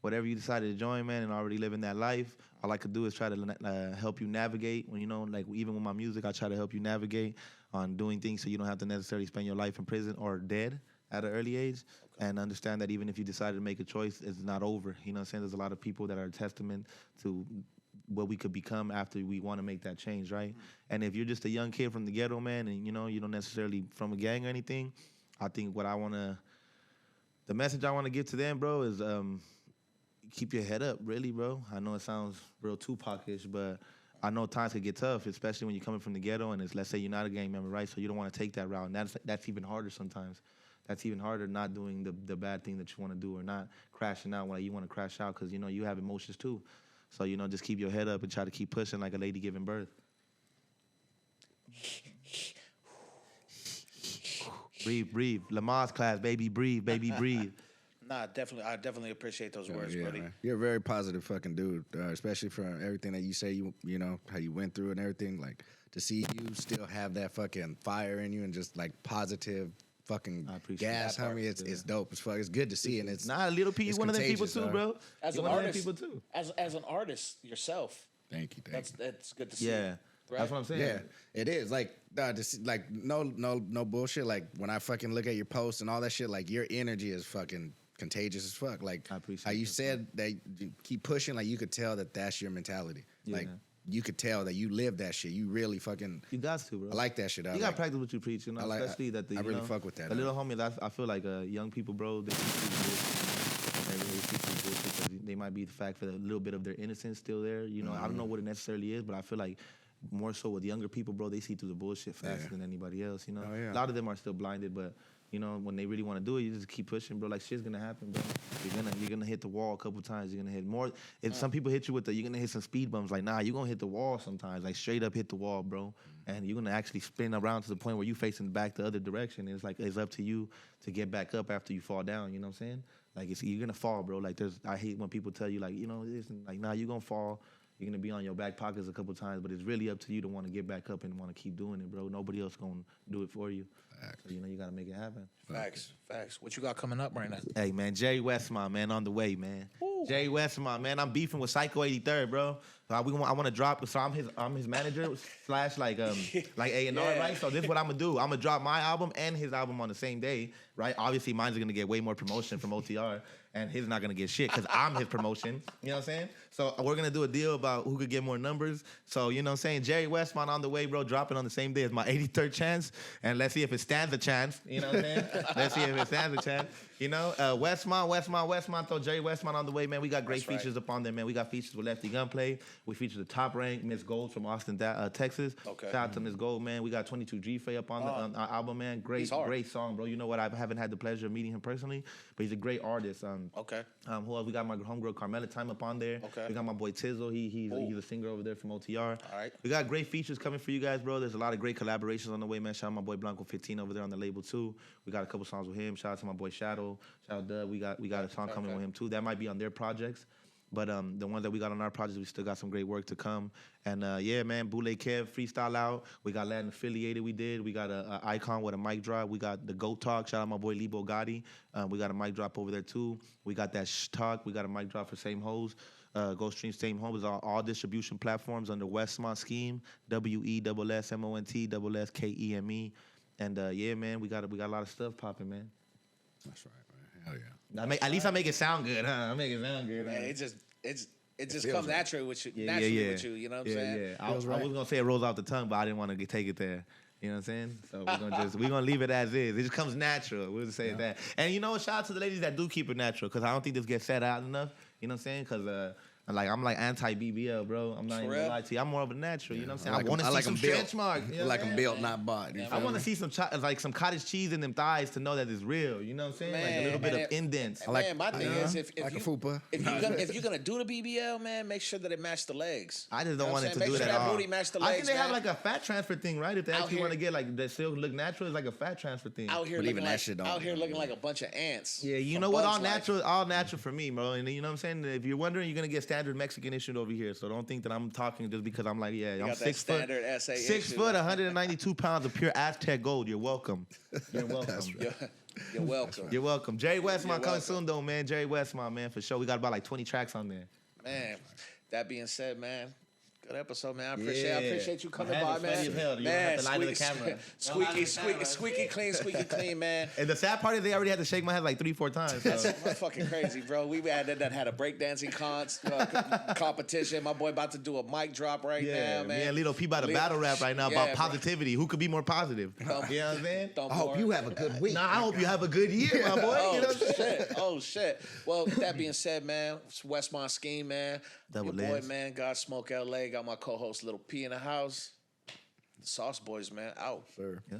whatever you decided to join, man, and already living that life, all I could do is try to help you navigate. When like even with my music, I try to help you navigate on doing things so you don't have to necessarily spend your life in prison or dead at an early age. Okay. And understand that even if you decided to make a choice, it's not over. You know what I'm saying? There's a lot of people that are a testament to what we could become after we want to make that change, right? Mm-hmm. And if you're just a young kid from the ghetto, man, and you don't necessarily from a gang or anything, I think the message I want to give to them, bro, is keep your head up, really, bro. I know it sounds real Tupac-ish, but I know times could get tough, especially when you're coming from the ghetto and let's say you're not a gang member, right? So you don't want to take that route, and that's even harder sometimes. That's even harder, not doing the bad thing that you want to do, or not crashing out when you want to crash out, because you have emotions too. So just keep your head up and try to keep pushing like a lady giving birth. Breathe. Lamar's class, baby, breathe. Nah, definitely. I definitely appreciate those words, buddy. Man. You're a very positive fucking dude, especially for everything that you say. You know how you went through and everything. Like, to see you still have that fucking fire in you and just like positive fucking gas, homie. It's dope as fuck. It's good to see, and it's not a little piece. One of them people too, bro. As an artist, as an artist yourself. Thank you. That's good to see. Yeah. Right? That's what I'm saying. Yeah, it is. Like, no bullshit. Like, when I fucking look at your posts and all that shit, like, your energy is fucking contagious as fuck. Like, I appreciate how you said that you keep pushing, like, you could tell that that's your mentality. Yeah. Like, you could tell that you live that shit. You really fucking. You got to, bro. I like that shit. You got to practice what you preach, you know. Especially that I really fuck with that. The little homies, I feel like young people, bro. They really see through bullshit because they might be the fact for a little bit of their innocence still there. You know, I don't know what it necessarily is, but I feel like more so with younger people, bro, they see through the bullshit faster than anybody else. You know, a lot of them are still blinded, but. You know, when they really want to do it, you just keep pushing, bro. Like, shit's gonna happen, bro. You're gonna hit the wall a couple times. You're gonna hit more. If some people hit you with you're gonna hit some speed bumps. Like, nah, you're gonna hit the wall sometimes. Like, straight up hit the wall, bro. And you're gonna actually spin around to the point where you're facing back the other direction. And it's like, it's up to you to get back up after you fall down. You know what I'm saying? Like, you're gonna fall, bro. Like, I hate when people tell you, like, you know, like, nah, you're gonna fall. You're gonna be on your back pockets a couple times, but it's really up to you to want to get back up and want to keep doing it, bro. Nobody else gonna do it for you. So, you know, you gotta make it happen. Facts. What you got coming up right now? Hey, man, Jerry WeSSmont, man, on the way, man. Woo. Jerry WeSSmont, man, I'm beefing with Psycho 83rd, bro. So I want to drop. So I'm his manager / like A&R, right? So this is what I'm gonna do. I'm gonna drop my album and his album on the same day, right? Obviously, mine's gonna get way more promotion from OTR, and his not gonna get shit because I'm his promotion. You know what I'm saying? So we're gonna do a deal about who could get more numbers. So you know what I'm saying? Jerry WeSSmont on the way, bro. Dropping on the same day as my 83rd chance, and let's see if it stands a chance. You know what I'm saying? Let's see if it stands a chance. You know, WeSSmont. Throw Jerry WeSSmont on the way, man. We got great features up on there, man. We got features with Lefty Gunplay. We feature the top ranked Miss Gold from Austin, Texas. Okay. Shout out to Miss Gold, man. We got 22 G-Fay up on our album, man. Great song, bro. You know what? I haven't had the pleasure of meeting him personally, but he's a great artist. Okay. Who else? We got my homegirl Carmela Time up on there. Okay. We got my boy Tizzle. He's a singer over there from OTR. All right. We got great features coming for you guys, bro. There's a lot of great collaborations on the way, man. Shout out my boy Blanco 15 over there on the label too. We got a couple songs with him. Shout out to my boy Shadow. Shout out Dub. We got a song coming with him too. That might be on their projects. But the ones that we got on our projects, we still got some great work to come. And yeah, man, Boule Kev freestyle out. We got Latin affiliated. We got a Icon with a mic drop. We got the Goat Talk. Shout out my boy Lebo Gotti. We got a mic drop over there too. We got that Shh Talk. We got a mic drop for Same Hoes. Go stream Same Hoes on all distribution platforms under WeSSmont SSkeme. WeSSmont SSkeme. And yeah, man, we got a lot of stuff popping, man. That's right, man. Hell yeah. At least I make it sound good, huh? I make it sound good. Yeah, it just comes naturally with you. Naturally with you. You know what I'm saying? Yeah. I was gonna say it rolls off the tongue, but I didn't want to take it there. You know what I'm saying? So we're gonna leave it as is. It just comes natural. We'll just say that. And you know what? Shout out to the ladies that do keep it natural, because I don't think this gets said out enough. You know what I'm saying? Because I'm like anti-BBL, bro. I'm not even gonna lie to you. I'm more of a natural. You know what I'm saying? I want to see some stretch marks. You know like I'm built, not bought. I want to see some some cottage cheese in them thighs to know that it's real. You know what I'm saying? Like a little bit of indents. Man, my thing is if like a fupa. If you're gonna do the BBL, man, make sure that it matches the legs. I just don't want it to do it at all. Make sure that booty match the legs. I think they have like a fat transfer thing, right? If they actually want to get like they still look natural, it's like a fat transfer thing. Out here looking like a bunch of ants. Yeah, you know what? All natural for me, bro. And you know what I'm saying? If you're wondering, you're gonna get standard Mexican issue over here, so don't think that I'm talking just because I'm like, I'm 6 foot, 6 foot, 192 pounds of pure Aztec gold. You're welcome. You're welcome. You're welcome. You're welcome. Jerry WeSSmont coming soon, though, man. Jerry WeSSmont, man, for sure. We got about like 20 tracks on there. Man, that being said, man. Good episode, man. I appreciate you coming by, man. Man, squeaky clean, man. And the sad part is they already had to shake my head like 3-4 times. So. That's fucking crazy, bro. We had a breakdancing competition. My boy about to do a mic drop right now, man. Me and Lito P about to battle rap right now about positivity. Who could be more positive? You know what I'm saying? I hope you have a good week. Nah, I hope you have a good year, my boy. Oh, shit. Well, that being said, man, it's WeSSmont SSkeme, man. Your boy, man, God Smoke LA. Got my co-host Little P in the house. The Sauce Boys, man, out. Sir. Yeah.